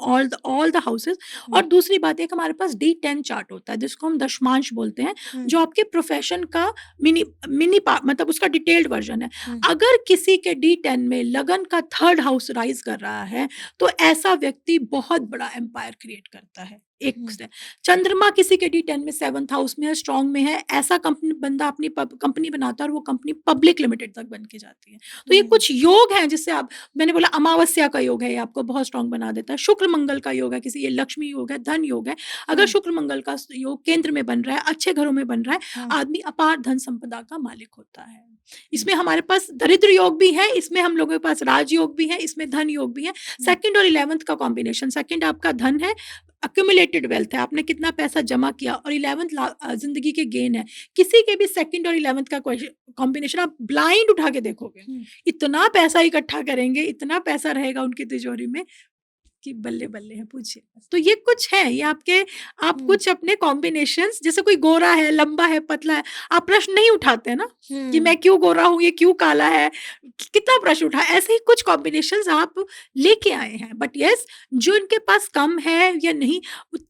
all the houses.
Hmm,
और दूसरी बात एक हमारे पास D10 चार्ट होता है जिसको हम दशमांश बोलते हैं,
हुँ,
जो आपके प्रोफ़ेशन का मिनी मिनी पा मतलब उसका डिटेल्ड वर्ज़न है।
हुँ,
अगर किसी के D10 में लगन का थर्ड हाउस राइज़ कर रहा है, तो ऐसा व्यक्ति बहुत बड़ा एम्पायर क्रिएट करता है। एक
हुँ,
से चंद्रमा किसी के D10 में 7th हाउस में है, स्ट्रॉन्ग में है, ऐसा कंपनी बंदा अपनी कंपनी बनाता है और वो कंपनी पब्लिक लिमिटेड तक बन के जाती है। तो ये
हुँ,
कुछ योग हैं जिससे आप, मैंने बोला अमावस्या का योग है, ये आपको बहुत स्ट्रॉन्ग बना देता है। शुक्र मंगल का योग है, किसी ये लक्ष्मी योग है, धन योग है। अगर
हुँ,
शुक्र मंगल का योग केंद्र में बन रहा है, अच्छे घरों में बन रहा है,
हुँ,
आदमी अपार धन संपदा का मालिक होता है।
हुँ,
इसमें हमारे पास दरिद्र योग भी है, इसमें हम लोगों के पास राजयोग भी है, इसमें धन योग भी है।
हुँ,
सेकंड और 11th का कॉम्बिनेशन, सेकंड आपका धन है, अक्यूमुलेटेड वेल्थ है, आपने कितना पैसा जमा किया, और 11th ज़िंदगी के गेन है। किसी के भी सेकंड और 11th का कॉम्बिनेशन आप ब्लाइंड उठा के देखोगे,
हुँ,
इतना पैसा इकट्ठा करेंगे, इतना पैसा रहेगा उनकी तिजोरी में कि बल्ले-बल्ले है, पूछिए मत। तो ये कुछ है, ये आपके, आप
हुँ,
कुछ अपने कॉम्बिनेशंस, जैसे कोई गोरा है, लंबा है, पतला है, आप प्रश्न नहीं उठाते ना कि
हुँ,
मैं क्यों गोरा हूँ, ये क्यों काला है, कितना प्रश्न उठा, ऐसे ही कुछ कॉम्बिनेशंस आप लेके आए हैं। बट येस, जो इनके पास कम है या नहीं,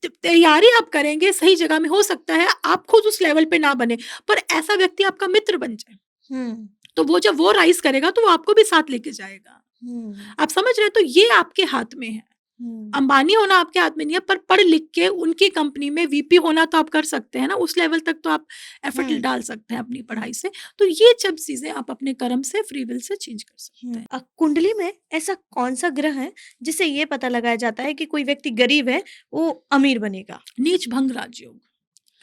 तैयारी आप करेंगे सही जगह में, हो सकता है आप खुद उस लेवल पे ना बने, पर ऐसा व्यक्ति आपका मित्र बन जाए,
हुँ,
तो वो जब वो राइज़ करेगा तो वो आपको भी साथ लेके जाएगा।
हुँ,
आप समझ रहे हैं? तो ये आपके हाथ में है।
हुँ,
अंबानी होना आपके हाथ में नहीं है, पर पढ़ लिख के उनकी कंपनी में वीपी होना तो आप कर सकते हैं ना, उस लेवल तक तो आप एफर्ट
हुँ,
डाल सकते हैं अपनी
हुँ,
पढ़ाई से। तो ये सब चीज़ें आप अपने कर्म से, फ्री विल से चेंज कर सकते
हुँ।
हैं।
कुंडली में ऐसा कौन-सा ग्रह है, जिससे ये पता लगाया जाता है कि कोई व्यक्ति गरीब है, वो अमीर बनेगा?
नीच भंग राजयोग,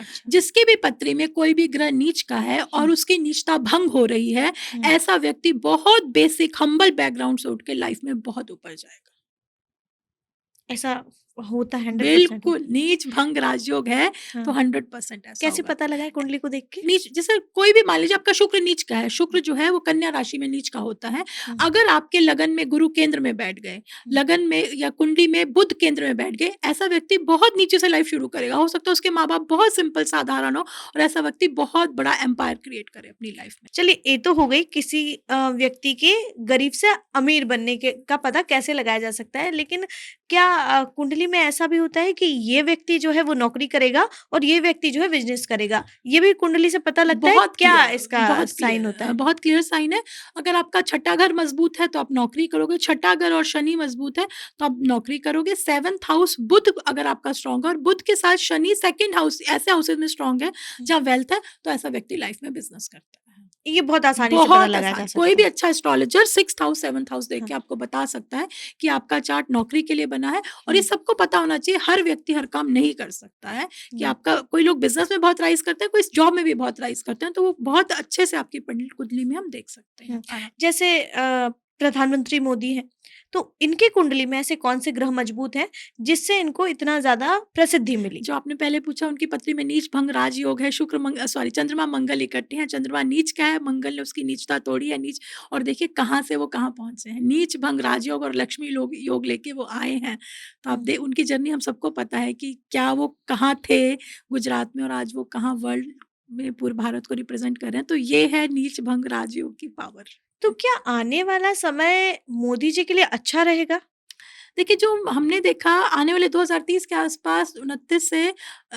अच्छा।
जिसकी भी पत्री में कोई भी ग्रह नीच का है
हुँ,
और उसकी नीचता भंग हो रही है,
हुँ।
ऐसा व्यक्ति बहुत बेसिक हम्बल बैकग्राउंड से उठ के लाइफ में बहुत ऊपर जाएगा।
ऐसा होता है, 100%
बिल्कुल,
होता है।
नीच भंग राजयोग है, तो
हाँ,
100% ऐसा
कैसे
होगा।
पता लगाएँ कुंडली को देख के?
नीच, जैसे कोई भी मान लीजिए आपका शुक्र नीच का है, शुक्र जो है वो कन्या राशि में नीच का होता है।
हुँ,
अगर आपके लगन में गुरु केंद्र में बैठ गए,
हुँ,
लगन में या कुंडली में बुध केंद्र में बैठ गए, ऐसा व्यक्ति बहुत नीचे से लाइफ शुरू करेगा। हो सकता है उसके माँ-बाप बहुत सिंपल साधारण हो और ऐसा व्यक्ति बहुत बड़ा एम्पायर क्रिएट करे अपनी लाइफ में।
चलिए, ये तो हो गई किसी व्यक्ति के गरीब से अमीर बनने के का पता कैसे लगाया जा सकता है। लेकिन क्या कुंडली कुंडली में ऐसा भी होता है कि ये व्यक्ति जो है वो नौकरी करेगा और ये व्यक्ति जो है बिजनेस करेगा, ये भी कुंडली से पता लगता है?
बहुत
क्या
क्लियर,
इसका
बहुत
साइन होता
क्लियर,
है?
बहुत क्लियर साइन है। अगर आपका छठा घर मजबूत है तो आप नौकरी करोगे, छठा घर और शनि मजबूत है तो आप नौकरी करोगे। सेवंथ हाउस बुध अगर आपका स्ट्रांग है और बुध के साथ शनि सेकंड हाउस, ऐसे हाउसेज में स्ट्रांग है जहाँ वेल्थ है, तो ऐसा व्यक्ति लाइफ में बिजनेस करता है।
ये बहुत आसानी से पता
बहुत
लगाया जा
आसान, कोई
सकता
भी
है।
अच्छा astrologer sixth house seventh house देख
हाँ।
के आपको बता सकता है कि आपका चार्ट नौकरी के लिए बना है। और ये
हुँ,
सबको पता होना चाहिए, हर व्यक्ति हर काम नहीं कर सकता है कि
हुँ।
आपका, कोई लोग बिजनेस में बहुत राइज करते हैं, कोई जॉब में भी बहुत राइज करते हैं, तो वो बहुत अच्छे से आपकी कुंडली में हम देख सकते हैं।
जैसे प्रधानमंत्री मोदी हैं, तो इनकी कुंडली में ऐसे कौन से ग्रह मजबूत हैं जिससे इनको इतना ज़्यादा प्रसिद्धि मिली?
जो आपने पहले पूछा, उनकी पत्री में नीच भंग राजयोग है, सॉरी चंद्रमा मंगल इकट्ठे हैं। चंद्रमा नीच क्या है, मंगल ने उसकी नीचता तोड़ी है, नीच। और देखिए कहाँ से वो कहाँ पहुंचे हैं, नीच भंग राजयोग और लक्ष्मी लोग योग लेके वो आए हैं। तो आप
हुँ।
देख, उनकी जर्नी हम सबको पता है कि क्या वो कहाँ थे गुजरात में और आज वो कहाँ वर्ल्ड में पूरे भारत को रिप्रेजेंट कर रहे हैं। तो ये है नीच भंग राजयोग की पावर।
तो क्या आने वाला समय मोदी जी के लिए अच्छा रहेगा?
देखिए, जो हमने देखा आने वाले 2030 के आसपास 29 से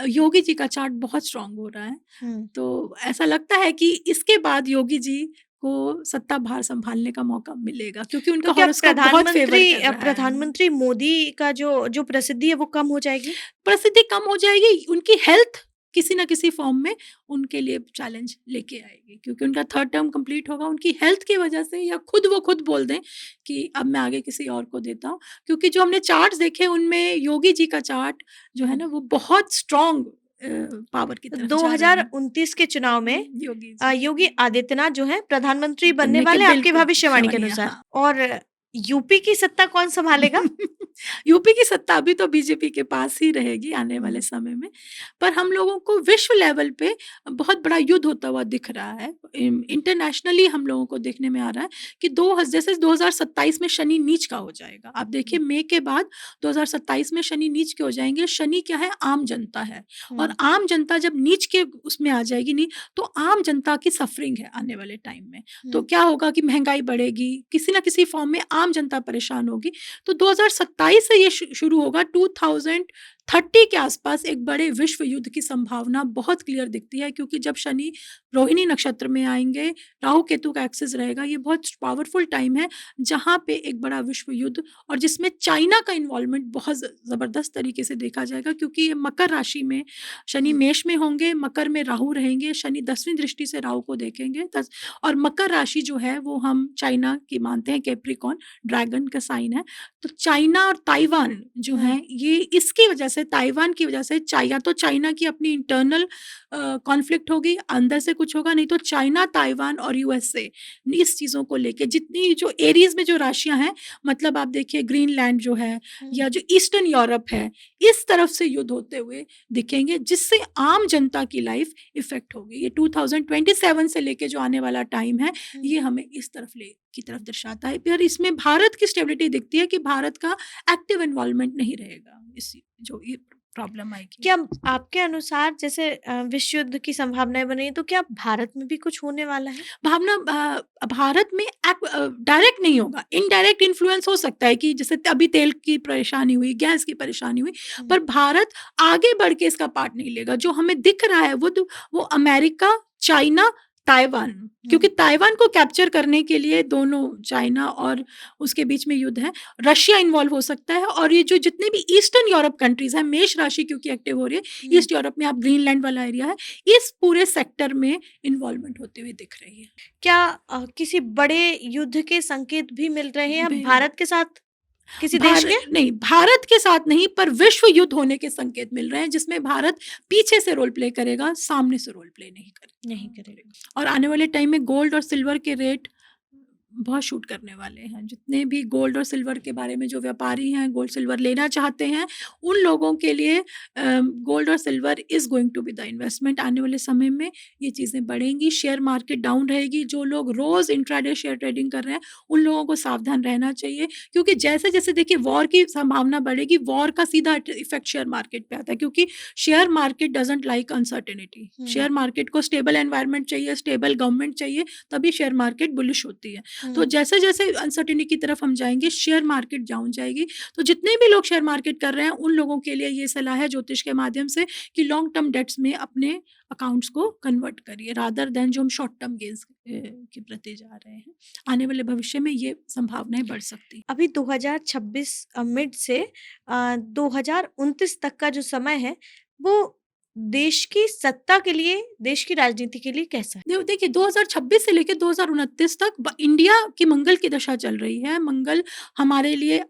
योगी जी का चार्ट बहुत स्ट्रांग हो रहा है।
हुँ।
तो ऐसा लगता है कि इसके बाद योगी जी को सत्ताभार सँभालने का मौका मिलेगा, क्योंकि
तो
उनका
क्या
हॉरोस्कोप बहुत फ़ेवर कर रहा है।
प्रधानमंत्री मोदी का जो जो प्रसिद्धि है वो कम हो जाएगी?
प्रसिद्धि कम हो जाएगी, उनकी हेल्थ किसी न किसी फ़ॉर्म में उनके लिए चैलेंज लेके आएगी, क्योंकि उनका थर्ड टर्म कंप्लीट होगा। उनकी हेल्थ की वजह से, या वो खुद बोल दें कि अब मैं आगे किसी और को देता हूँ। क्योंकि जो हमने चार्ट्स देखे उनमें योगी जी का चार्ट जो है
हुँ।
ना, वो बहुत स्ट्रॉन्ग पावर की तरफ जा रहा है।
2029 के चुनाव में
योगी जी
योगी आदित्यनाथ जो हैं प्रधानमंत्री बनने
बनने के
वाले आपकी
बिल्कुल
भविष्यवाणी के
श्रवणीय,
अनुसार।
हाँ।
और यूपी की सत्ता कौन सँभालेगा?
यूपी की सत्ता अभी तो बीजेपी के पास ही रहेगी आने वाले
हुँ।
समय में। पर हम लोगों को विश्व लेवल पे बहुत बड़ा युद्ध होता हुआ दिख रहा है। इंटरनेशनली हम लोगों को देखने में आ रहा है कि जैसे 2027 में शनि नीच का हो जाएगा। आप देखिए,
हुँ,
मई के बाद 2027 में शनि नीच के हो जाएंगे। शनि क्या है, आम जनता है। और
हुँ,
आम जनता जब नीच के उसमें आ जाएगी, नहीं तो आम जनता की सफरिंग है आने वाले टाइम में। तो
हुँ।
क्या होगा कि महंगाई बढ़ेगी, किसी ना किसी फॉर्म में आम जनता परेशान होगी। तो 2027 से ये शुरू होगा। 2030 के आसपास एक बड़े विश्व युद्ध की संभावना बहुत क्लियर दिखती है, क्योंकि जब शनि रोहिणी नक्षत्र में आएंगे, राहु केतु का एक्सिस रहेगा। ये बहुत पावरफुल टाइम है जहाँ पे एक बड़ा विश्व युद्ध, और जिसमें चाइना का इन्वॉल्वमेंट बहुत जबरदस्त तरीके से देखा जाएगा, क्योंकि ये मकर राशि में शनि
हुँ।
मेष में होंगे, मकर में राहु रहेंगे। शनि 10वीं दृष्टि से राहु को देखेंगे। और मकर राशि जो है वो हम चाइना की मानते हैं, कैप्रिकॉन ड्रैगन का साइन है। तो चाइना और ताइवान जो
हुँ,
है, ये इसकी वजह से, ताइवान की वजह से, या तो चाइना की अपनी इंटरनल कॉन्फ्लिक्ट होगी, अंदर से कुछ होगा, नहीं तो चाइना, ताइवान और यूएसए इस चीज़ों को लेके, जितनी जो एरीज में जो राशियां हैं, मतलब आप देखिए ग्रीनलैंड जो है,
हुँ।
या जो ईस्टर्न यूरोप है, इस तरफ से युद्ध होते हुए दिखेंगे, जिससे आम जनता की लाइफ इफेक्ट होगी। ये 2027 से लेके जो आने वाला टाइम है,
हुँ।
ये हमें इस तरफ ले की तरफ दर्शाता है। फिर इसमें भारत की स्टेबिलिटी दिखती है कि भारत का एक्टिव इन्वॉल्वमेंट नहीं रहेगा, इस जो ये प्रॉब्लम आएगी।
क्या आपके अनुसार जैसे विश्व युद्ध की संभावनाएँ बन रही हैं, तो क्या भारत में भी कुछ होने वाला है?
भारत में डायरेक्ट नहीं होगा, इनडायरेक्ट इन्फ्लुएंस हो सकता है कि जैसे अभी तेल की परेशानी हुई, गैस की परेशानी हुई,
हुँ,
पर भारत आगे बढ़ के इसका पार्ट नहीं लेगा। जो हमें दिख रहा है वो अमेरिका, चाइना, ताइवान, क्योंकि
हुँ,
ताइवान को कैप्चर करने के लिए दोनों, चाइना और उसके बीच में युद्ध है। रशिया इन्वॉल्व हो सकता है, और ये जो जितने भी ईस्टर्न यूरोप कंट्रीज हैं, मेष राशि क्योंकि एक्टिव हो रही है,
हुँ।
ईस्ट यूरोप में आप ग्रीनलैंड वाला एरिया है, इस पूरे सेक्टर में इन्वॉल्वमेंट होते हुए दिख रही है।
क्या किसी बड़े युद्ध के संकेत भी मिल रहे हैं अब
बिल
भारत के साथ किसी देश
भार
के?
नहीं, भारत के साथ नहीं, पर विश्व युद्ध होने के संकेत मिल रहे हैं, जिसमें भारत पीछे से रोल प्ले करेगा, सामने से रोल प्ले नहीं
नहीं करेगा।
करेगा। और आने वाले टाइम में गोल्ड और सिल्वर के रेट बहुत शूट करने वाले हैं। जितने भी गोल्ड और सिल्वर के बारे में जो व्यापारी हैं, गोल्ड सिल्वर लेना चाहते हैं, उन लोगों के लिए गोल्ड और silver is going to be the investment. आने वाले समय में ये चीज़ें बढ़ेंगी, शेयर मार्केट डाउन रहेगी। जो लोग रोज़ इंट्राडे शेयर ट्रेडिंग कर रहे हैं, उन लोगों को सावधान रहना चाहिए, क्योंकि जैसे-जैसे देखिए वॉर की संभावना बढ़ेगी, वॉर का सीधा इफ़ेक्ट शेयर मार्केट पे आता है, क्योंकि share market doesn't like uncertainty.
Hmm,
share market को स्टेबल एनवायरनमेंट चाहिए, स्टेबल गवर्नमेंट चाहिए, तभी शेयर मार्केट बुलिश होती है। तो
हुँ।
जैसे-जैसे अनसर्टेनिटी की तरफ हम जाएँगे, शेयर मार्केट डाउन जाएगी। तो जितने भी लोग शेयर मार्केट कर रहे हैं, उन लोगों के लिए ये सलाह है ज्योतिष के माध्यम से कि लॉन्ग टर्म डेट्स में अपने अकाउंट्स को कन्वर्ट करिए रादर दैन जो हम शॉर्ट टर्म गेन्स के प्रति जा रहे हैं। आने वाले भविष्य में ये संभावनाएँ बढ़ सकती हैं।
अभी 2026 मिड से 2029 तक का जो समय है, वो देश की सत्ता के लिए, देश की राजनीति के लिए कैसा है?
देखिए 2026 से लेके 2029 तक इंडिया की मंगल की दशा चल रही है। मंगल हमारे लिए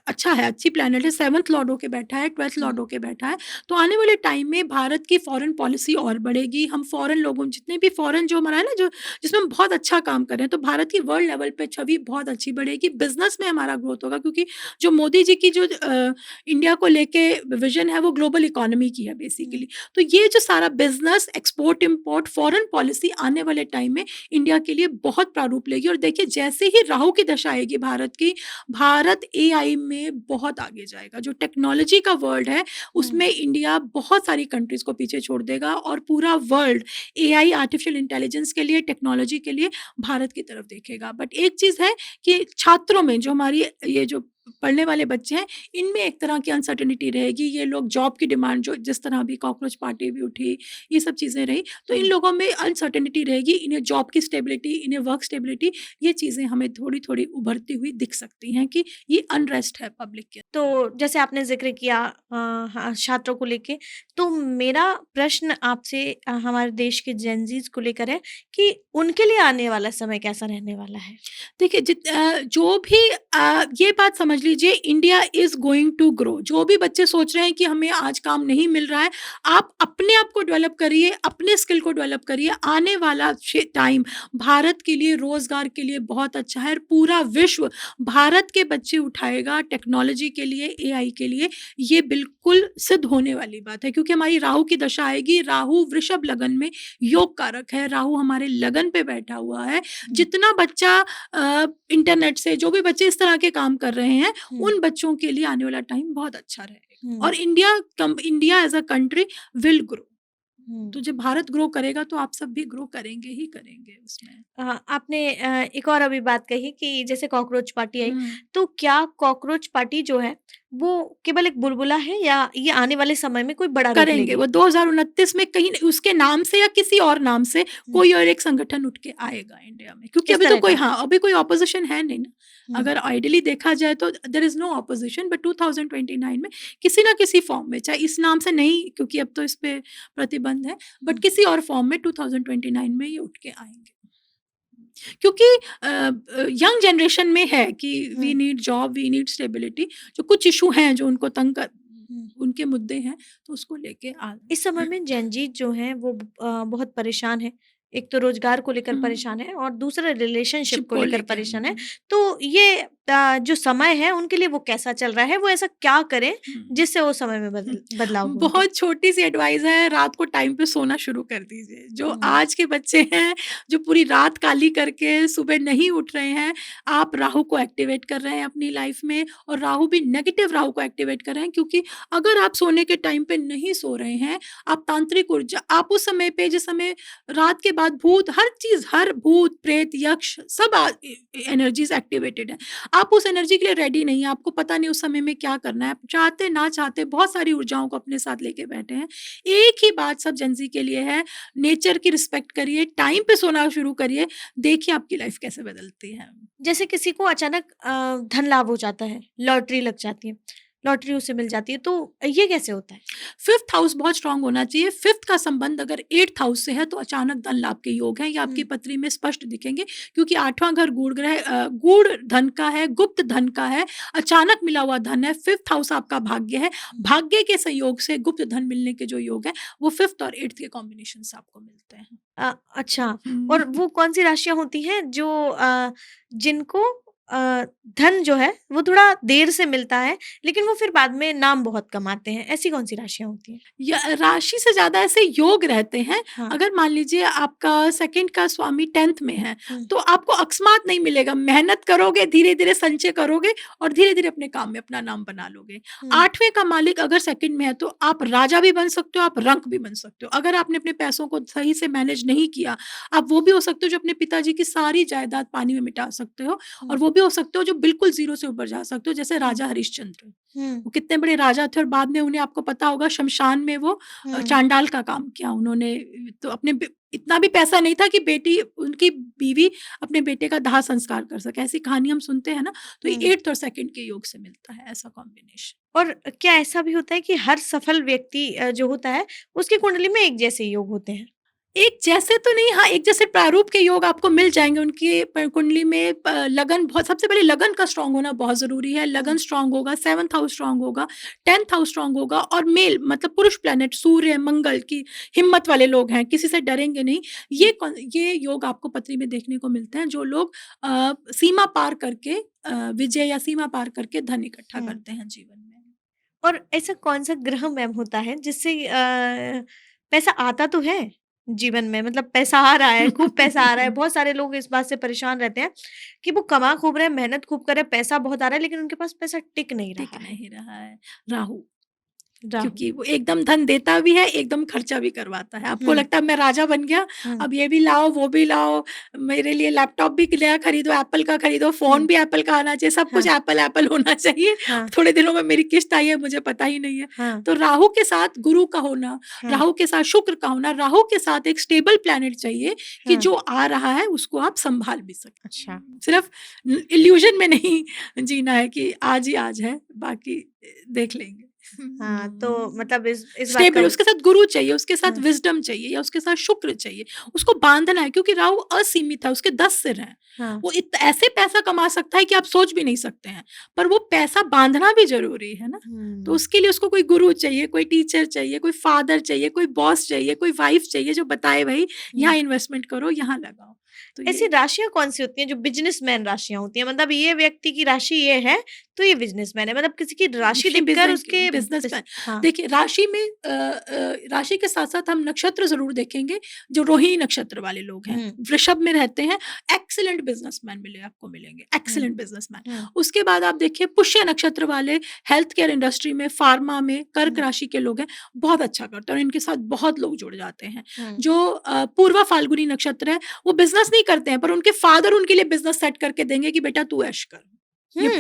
अच्छा है, अच्छी प्लैनेट है। 7th लॉर्ड होके बैठा है, 12th
हुँ,
लॉर्ड होके बैठा है। तो आने वाले टाइम में भारत की फॉरेन पॉलिसी और बढ़ेगी। हम फॉरेन लोगों जितने भी फॉरेन जो हमारा है ना, जो जिसमें हम बहुत अच्छा काम कर रहे हैं, तो भारत की वर्ल्ड लेवल पे छवि बहुत अच्छी बढ़ेगी। बिजनेस में हमारा ग्रोथ होगा, क्योंकि जो मोदी जी की जो इंडिया को लेके विजन है, वो ग्लोबल इकोनॉमी की है
हुँ,
बेसिकली। तो ये जो सारा business, export import, foreign policy आने वाले टाइम में इंडिया के लिए बहुत प्रारूप लेगी। और देखिए जैसे ही राहु की दशा आएगी भारत की, भारत एआई में बहुत आगे जाएगा। जो टेक्नोलॉजी का वर्ल्ड है,
हुँ,
उसमें इंडिया बहुत सारी कंट्रीज को पीछे छोड़ देगा और पूरा वर्ल्ड एआई, आर्टिफिशियल इंटेलिजेंस के लिए, टेक्नोलॉजी के लिए भारत की तरफ देखेगा। बट एक चीज है कि छात्रों में जो हमारी ये जो पढ़ने वाले बच्चे हैं, इनमें एक तरह की अनसर्टेनिटी रहेगी। ये लोग जॉब की डिमांड, जो जिस तरह अभी कॉकरोच पार्टी भी उठी, ये सब चीज़ें रही, तो इन
हुँ।
लोगों में अनसर्टेनिटी रहेगी। इन्हें जॉब की स्टेबिलिटी, इन्हें वर्क स्टेबिलिटी, ये चीज़ें हमें थोड़ी-थोड़ी उभरती हुई दिख सकती हैं कि ये अनरेस्ट है पब्लिक के।
तो जैसे आपने ज़िक्र किया हाँ, छात्रों को लेके, तो मेरा प्रश्न आपसे हमारे देश के जेन ज़ीज़ को लेकर है कि उनके लिए आने वाला समय कैसा रहने वाला है?
देखिए जो भी ये बात समझ लीजिए, India is going to grow. जो भी बच्चे सोच रहे हैं कि हमें आज काम नहीं मिल रहा है, आप अपने आप को डेवलप करिए, अपने स्किल को डेवलप करिए। आने वाला टाइम भारत के लिए, रोज़गार के लिए बहुत अच्छा है। और पूरा विश्व भारत के बच्चे उठाएगा टेक्नोलॉजी के लिए, एआई के लिए। ये बिल्कुल सिद्ध होने वाली बात है, क्योंकि हमारी राहु की दशा आएगी। राहु वृषभ लगन में योग कारक है। राहु हमारे लगन पे बैठा हुआ है।
हुँ,
जितना बच्चा इंटरनेट से, जो भी बच्चे इस तरह के काम कर रहे हैं,
हुँ,
उन बच्चों के लिए आने वाला टाइम बहुत अच्छा रहेगा।
हुँ,
और India as a country will grow.
Hmm.
तो जब भारत ग्रो करेगा, तो आप सब भी ग्रो करेंगे ही करेंगे उसमें।
आपने एक और अभी बात कही कि जैसे कॉकरोच पार्टी आई,
हुँ।
तो क्या कॉकरोच पार्टी जो है, वो केवल एक बुलबुला है या ये आने वाले समय में कोई बड़ा रूप
करेंगे
लेगी?
वो 2029 में, कहीं न उसके नाम से या किसी और नाम से
हुँ,
कोई और एक संगठन उठ के आएगा इंडिया में। क्योंकि
किस
अभी तो
तरह
कोई,
का?
हाँ, अभी कोई ऑपोज़िशन है नहीं ना।
हुँ,
अगर आइडियली देखा जाए तो there is no opposition, but 2029 में किसी न किसी फ़ॉर्म में, चाहे इस नाम से नहीं, क्योंकि अब तो इस पे प्रतिबंध है, बट
हुँ,
किसी और फ़ॉर्म में 2029 में ये उठ के आएँगे। क्योंकि यंग जनरेशन में है कि we
hmm,
need job, we need stability. जो कुछ इश्यू हैं जो उनको तंग कर,
हुँ।
उनके मुद्दे हैं, तो उसको लेके आ
इस समय में जेन ज़ी जो हैं वो बहुत परेशान हैं। एक तो रोज़गार को लेकर
हुँ।
परेशान है और दूसरा रिलेशनशिप
शिप
को
को
लेकर
लेके
परेशान है। तो ये जो समय है उनके लिए वो कैसा चल रहा है? वो ऐसा क्या करें
हुँ।
जिससे वो समय में बदलाव हो उनके?
बहुत छोटी-सी एडवाइस है, रात को टाइम पे सोना शुरू कर दीजिए। जो
हुँ,
आज के बच्चे हैं, जो पूरी रात काली करके सुबह नहीं उठ रहे हैं, आप राहु को एक्टिवेट कर रहे हैं अपनी लाइफ़ में, और राहु भी नेगेटिव राहु को एक्टिवेट कर रहे हैं, क्योंकि अगर आप सोने के टाइम पे नहीं सो रहे हैं, आप तांत्रिक ऊर्जा, आप उस समय पे, जिस समय रात के बाद भूत, हर चीज़, हर भूत, प्रेत, यक्ष सब एनर्जीज़ एक्टिवेटेड है। आप उस एनर्जी के लिए रेडी नहीं हैं, आपको पता नहीं उस समय में क्या करना है। चाहते ना चाहते बहुत सारी ऊर्जाओं को अपने साथ लेके बैठे हैं। एक ही बात सब जेन ज़ी के लिए है, नेचर की रिस्पेक्ट करिए, टाइम पे सोना शुरू करिए, देखिए आपकी लाइफ़ कैसे बदलती है।
जैसे किसी को अचानक धन लाभ हो जाता है, लॉटरी लग जाती है, लॉटरी उसे मिल जाती है, तो ये कैसे होता है?
5th हाउस बहुत स्ट्रॉन्ग होना चाहिए। 5th का संबंध अगर 8th हाउस से है, तो अचानक धन लाभ के योग हैं, ये आपकी
हुँ,
पत्री में स्पष्ट दिखेंगे, क्योंकि 8वां घर गूढ़ धन का है, गुप्त धन का है, अचानक मिला हुआ धन है। 5th हाउस आपका भाग्य है।
हुँ।
भाग्य के संयोग से गुप्त धन मिलने के जो योग हैं, वो 5th और 8th के कॉम्बिनेशन से आपको मिलते हैं।
अच्छा,
हुँ।
और वो कौन-सी राशियाँ होती हैं जो जिनको धन जो है वो थोड़ा देर से मिलता है, लेकिन वो फिर बाद में नाम बहुत कमाते हैं, ऐसी कौन-सी राशियाँ होती हैं?
या राशि से ज़्यादा ऐसे योग रहते हैं।
हाँ।
अगर मान लीजिए आपका सेकंड का स्वामी 10th में है,
हुँ,
तो आपको अकस्मात नहीं मिलेगा। मेहनत करोगे, धीरे-धीरे संचय करोगे और धीरे-धीरे अपने काम में अपना नाम बना लोगे।
हुँ,
8वें का मालिक अगर सेकंड में है, तो आप राजा भी बन सकते हो, आप रंक भी बन सकते हो। अगर आपने अपने पैसों को सही से मैनेज नहीं किया, आप वो भी हो सकते हो जो अपने पिताजी की सारी जायदाद पानी में मिटा सकते हो,
हुँ,
और वो भी हो सकते हो जो बिल्कुल ज़ीरो से ऊपर जा सकते हो, जैसे
हुँ,
राजा हरिश्चंद्र।
हुँ,
वो कितने बड़े राजा थे और बाद में उन्हें, आपको पता होगा, शमशान में वो
हुँ,
चांडाल का काम किया उन्होंने। तो अपने इतना भी पैसा नहीं था कि बेटी, उनकी बीवी अपने बेटे का दाह संस्कार कर सके। ऐसी कहानी हम सुनते हैं ना, तो ये
हुँ।
8th और 2nd के योग से मिलता है ऐसा कॉम्बिनेशन।
और क्या ऐसा भी होता है कि हर सफल व्यक्ति जो होता है, उसकी कुंडली में एक जैसे योग होते हैं?
एक जैसे तो नहीं, हाँ, एक जैसे प्रारूप के योग आपको मिल जाएँगे। उनकी कुंडली में लगन बहुत, सबसे पहले लगन का स्ट्रॉन्ग होना बहुत ज़रूरी है।
हुँ,
लगन स्ट्रॉन्ग होगा, 7th हाउस स्ट्रॉन्ग होगा, 10th हाउस स्ट्रॉन्ग होगा, और मेल मतलब पुरुष प्लैनेट सूर्य, मंगल की हिम्मत वाले लोग हैं, किसी से डरेंगे नहीं।
हुँ,
ये योग आपको पत्री में देखने को मिलते हैं, जो लोग सीमा पार करके विजय या सीमा पार करके धन इकट्ठा
हुँ।
करते हैं जीवन में।
और ऐसा कौन-सा ग्रह मैम होता है जिससे पैसा आता तो है जीवन में, मतलब पैसा आ रहा है, खूब पैसा आ रहा है, बहुत सारे लोग इस बात से परेशान रहते हैं कि वो कमा खूब रहे हैं, मेहनत खूब कर रहे हैं, पैसा बहुत आ रहा है, लेकिन उनके पास पैसा टिक नहीं
टिक
रहा है।
नहीं रहा है। राहु,
राहु।
क्योंकि वो एकदम धन देता भी है, एकदम खर्चा भी करवाता है। आपको
हुँ,
लगता है मैं राजा बन गया,
हुँ,
अब ये भी लाओ, वो भी लाओ, मेरे लिए लैपटॉप भी नया खरीदो, एप्पल का खरीदो, फ़ोन
हुँ,
भी एप्पल का आना चाहिए, सब कुछ
हाँ,
एप्पल एप्पल होना चाहिए।
हाँ,
थोड़े दिनों में मेरी किश्त आई है, मुझे पता ही नहीं है।
हाँ,
तो राहु के साथ गुरु का होना,
हाँ,
राहु के साथ शुक्र का होना, राहु के साथ एक स्टेबल प्लैनेट चाहिए कि
हाँ।
जो आ रहा है उसको आप सँभाल भी
अच्छा।
सकें। सिर्फ़ इल्यूज़न में नहीं जीना है कि आज ही आज है, बाकी देख लेंगे।
हाँ, तो मतलब इस बात का
स्टेबल, उसके साथ गुरु चाहिए, उसके साथ
हाँ,
विज़डम चाहिए, या उसके साथ शुक्र चाहिए। उसको बाँधना है, क्योंकि राहु असीमित है, उसके 10 सिर हैं।
हाँ।
वो ऐसे पैसा कमा सकता है कि आप सोच भी नहीं सकते हैं। पर वो पैसा बाँधना भी ज़रूरी है ना। तो
हुँ।
उसके लिए उसको कोई गुरु चाहिए, कोई टीचर चाहिए, कोई फ़ादर चाहिए, कोई बॉस चाहिए, कोई वाइफ़ चाहिए जो बताए भई
हुँ।
यहाँ इन्वेस्टमेंट करो, यहाँ लगाओ। तो
ऐसी
ये
राशियाँ कौन-सी होती हैं जो बिज़नेसमैन राशियाँ होती हैं? मतलब ये व्यक्ति की राशि ये है, तो ये बिज़नेसमैन है। मतलब किसी की राशि
नहीं,
देखकर उसके
बिज़नेस
बिस
में
हाँ।
देखिए, राशि में राशि के साथ-साथ हम नक्षत्र ज़रूर देखेंगे। जो रोहिणी नक्षत्र वाले लोग हैं,
हुँ,
वृषभ में रहते हैं, एक्सीलेंट बिज़नेसमैन आपको मिलेंगे,
हुँ,
एक्सीलेंट बिज़नेसमैन।
हुँ,
उसके बाद आप देखिए पुष्य नक्षत्र वाले, हेल्थ केयर इंडस्ट्री में, फार्मा में, कर्क
हुँ,
राशि के लोग हैं, बहुत अच्छा करते हैं, और इनके साथ बहुत लोग जुड़ जाते हैं।
हुँ,
जो पूर्वा फाल्गुनी नक्षत्र है, वो बिज़नेस नहीं करते हैं, पर उनके फादर उनके लिए बिज़नेस सेट करके देंगे कि बेटा तू ऐश कर। ये
हुँ,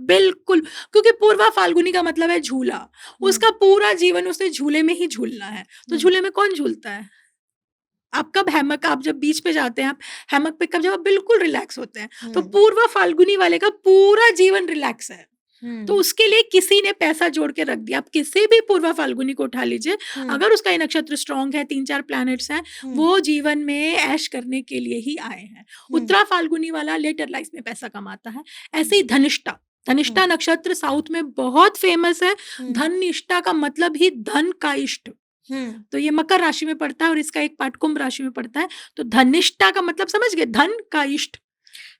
बिल्कुल, क्योंकि पूर्वा फाल्गुनी का मतलब है झूला।
हुँ,
उसका पूरा जीवन उसे झूले में ही झूलना है। तो
हुँ,
झूले में कौन झूलता है? आप जब बीच पे जाते हैं, आप हैमक पे कब जब आप बिल्कुल रिलैक्स होते हैं, तो
हुँ,
पूर्वा फाल्गुनी वाले का पूरा जीवन रिलैक्स है। तो
हुँ,
उसके लिए किसी ने पैसा जोड़ के रख दिया। आप किसी भी पूर्वा फाल्गुनी को उठा लीजिए,
हुँ,
अगर उसका ये नक्षत्र स्ट्रॉन्ग है, 3-4 प्लैनेट्स हैं,
हुँ,
वो जीवन में ऐश करने के लिए ही आए हैं।
हुँ,
उत्तरा फाल्गुनी वाला लेटर लाइफ में पैसा कमाता है।
हुँ,
ऐसे ही धनिष्ठा,
हुँ,
धनिष्ठा नक्षत्र साउथ में बहुत फेमस है।
हुँ,
धनिष्ठा का मतलब ही धन का इष्ट।
हुँ।
तो ये मकर राशि में पड़ता है और इसका एक पार्ट कुंभ राशि में पड़ता है। तो धनिष्ठा का मतलब समझ गए? धन का इष्ट।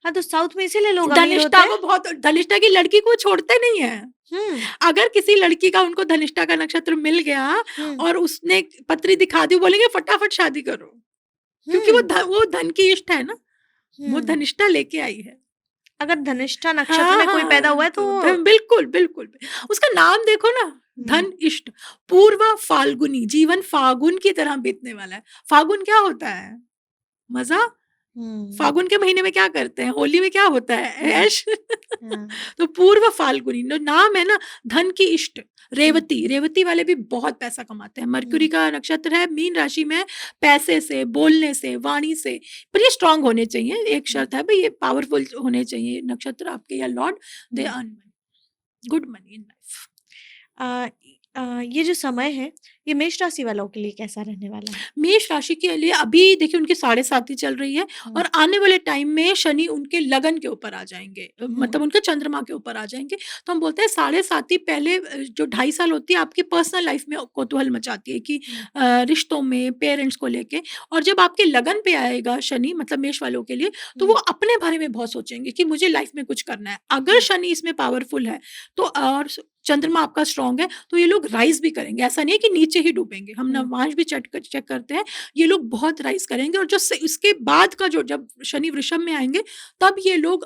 हाँ, तो साउथ में इसीलिए लोग अमीर होते
धनिष्ठा
हैं?
को बहुत, धनिष्ठा की लड़की को छोड़ते नहीं है।
हुँ,
अगर किसी लड़की का उनको धनिष्ठा का नक्षत्र मिल गया
हुँ,
और उसने पत्री दिखा दी, बोलेंगे फटाफट शादी करो, क्योंकि
हुँ,
वो धन की इष्ट है ना, वो
हुँ।
धनिष्ठा लेके आई है।
अगर धनिष्ठा नक्षत्र
हाँ,
में कोई पैदा
हाँ,
हुआ है तो
तो बिल्कुल, बिल्कुल। उसका नाम देखो ना,
हुँ,
धन इष्ट, पूर्वा फाल्गुनी, जीवन फागुन की तरह बीतने वाला है। फागुन क्या होता है? मज़ा।
हुँ,
फागुन के महीने में क्या करते हैं? होली में क्या होता है?
हुँ,
ऐश।
हाँ,
तो पूर्व फाल्गुनी जो नाम है ना, धन की इष्ट।
हुँ,
रेवती, रेवती वाले भी बहुत पैसा कमाते हैं। मरक्यूरी
हुँ,
का नक्षत्र है, मीन राशि में, पैसे से, बोलने से, वाणी से, पर ये स्ट्रांग होने चाहिए। एक
हुँ,
शर्त है भई, ये पावरफुल होने चाहिए नक्षत्र आपके या Lord, they
hmm.
Earn money, good money in life.
ये जो समय है, ये मेष राशि वालों के लिए कैसा रहने वाला है?
मेष राशि के लिए अभी देखिए उनकी साढ़े साती चल रही है
हुँ,
और आने वाले टाइम में शनि उनके लगन के ऊपर आ जाएँगे,
हुँ,
मतलब उनके चंद्रमा के ऊपर आ जाएँगे। तो हम बोलते हैं साढ़े साती पहले जो 2.5 साल होती है आपकी पर्सनल लाइफ में कौतूहल मचाती है कि
हुँ,
रिश्तों में, पेरेंट्स को लेके, और जब आपके लगन पे आएगा शनि, मतलब मेष वालों के लिए, तो वो
हुँ,
अपने बारे में बहुत सोचेंगे कि मुझे लाइफ में कुछ करना है। अगर
हुँ,
शनि इसमें पावरफुल है तो और चंद्रमा आपका स्ट्रॉन्ग है तो ये लोग राइज़ भी करेंगे। ऐसा नहीं है कि नीचे ही डूबेंगे। हम
हुँ,
नवांश भी चेक करते हैं, ये लोग बहुत राइज़ करेंगे, और जो स इसके बाद का जो जब शनि वृषभ में आएँगे, तब ये लोग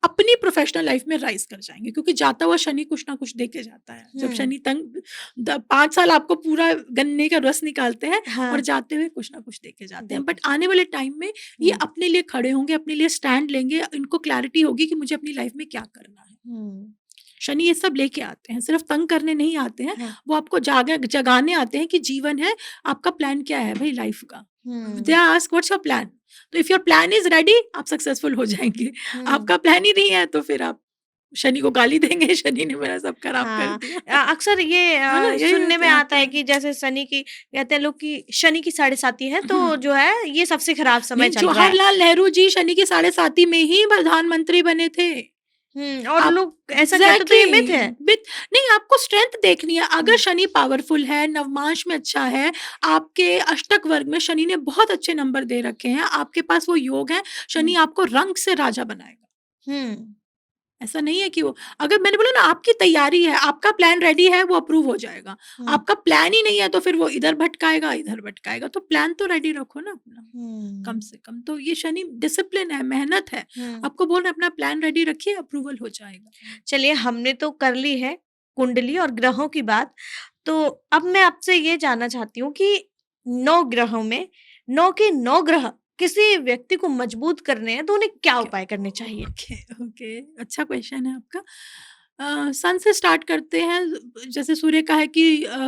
अपनी प्रोफ़ेशनल लाइफ़ में राइज़ कर जाएँगे, क्योंकि जाता हुआ शनि कुछ ना कुछ दे के जाता है। जब
हुँ,
शनि तंग द 5 साल आपको पूरा गन्ने का रस निकालते हैं
हाँ,
और जाते हुए कुछ ना कुछ दे के जाते हैं।
देखिए
बट आने वाले टाइम में ये
हुँ,
अपने लिए खड़े होंगे, अपने लिए स्टैंड लेंगे, इनको क्लैरिटी होगी कि मुझे अपनी लाइफ़ में क्या करना है।
हुँ,
शनि ये सब लेके आते हैं, सिर्फ़ तंग करने नहीं आते हैं,
हाँ,
वो आपको जगाने आते हैं कि जीवन है, आपका प्लान क्या है भई लाइफ़ का? दे
हुँ,
आस्क व्हाट्स योर प्लान? तो if your plan is ready, आप सक्सेसफुल हो जाएँगे।
हुँ।
आपका प्लान ही नहीं है तो फिर आप शनि को गाली देंगे, शनि ने मेरा सब खराब कर
हाँ,
दिया।
अक्सर ये
है ना? यही
सुनने में आता
आता
है
है।
कि जैसे शनि की कहते हैं लोग कि शनि की साढ़े साती है
हुँ।
तो जो है ये सबसे खराब समय
नहीं,
चल रहा है।
जवाहरलाल नेहरू जी शनि की साढ़े साती में ही प्रधानमंत्री बने थे।
और
आप
लोग ऐसा कहते तो ये मिथ
एग्ज़ैक्टली
है।
विथ नहीं, आपको स्ट्रेंथ देखनी है। अगर
हुँ,
शनि पावरफुल है, नवमांश में अच्छा है, आपके अष्टक वर्ग में शनि ने बहुत अच्छे नंबर दे रखे हैं, आपके पास वो योग है,
हुँ,
शनि आपको रंक से राजा बनाएगा।
हुँ,
ऐसा नहीं है कि वो, अगर मैंने बोला ना आपकी तैयारी है, आपका प्लान रेडी है, वो अप्रूव हो जाएगा।
हुँ,
आपका प्लान ही नहीं है तो फिर वो इधर भटकाएगा, तो प्लान तो रेडी रखो ना अपना, कम
हुँ,
से कम। तो ये शनि डिसिप्लिन है, मेहनत है।
हुँ।
आपको बोल रहे हैं अपना प्लान रेडी रखिए, अप्रूवल हो जाएगा।
चलिए हमने तो कर ली है कुंडली और ग्रहों की बात, तो अब मैं आपसे ये जानना चाहती हूँ कि 9 ग्रहों में 9 के 9 ग्रह किसी व्यक्ति को मजबूत करने हैं तो उन्हें क्या
ओके,
उपाय करने चाहिए?
ओके, ओके, अच्छा क्वेश्चन है आपका। सन से स्टार्ट करते हैं। जैसे सूर्य का है कि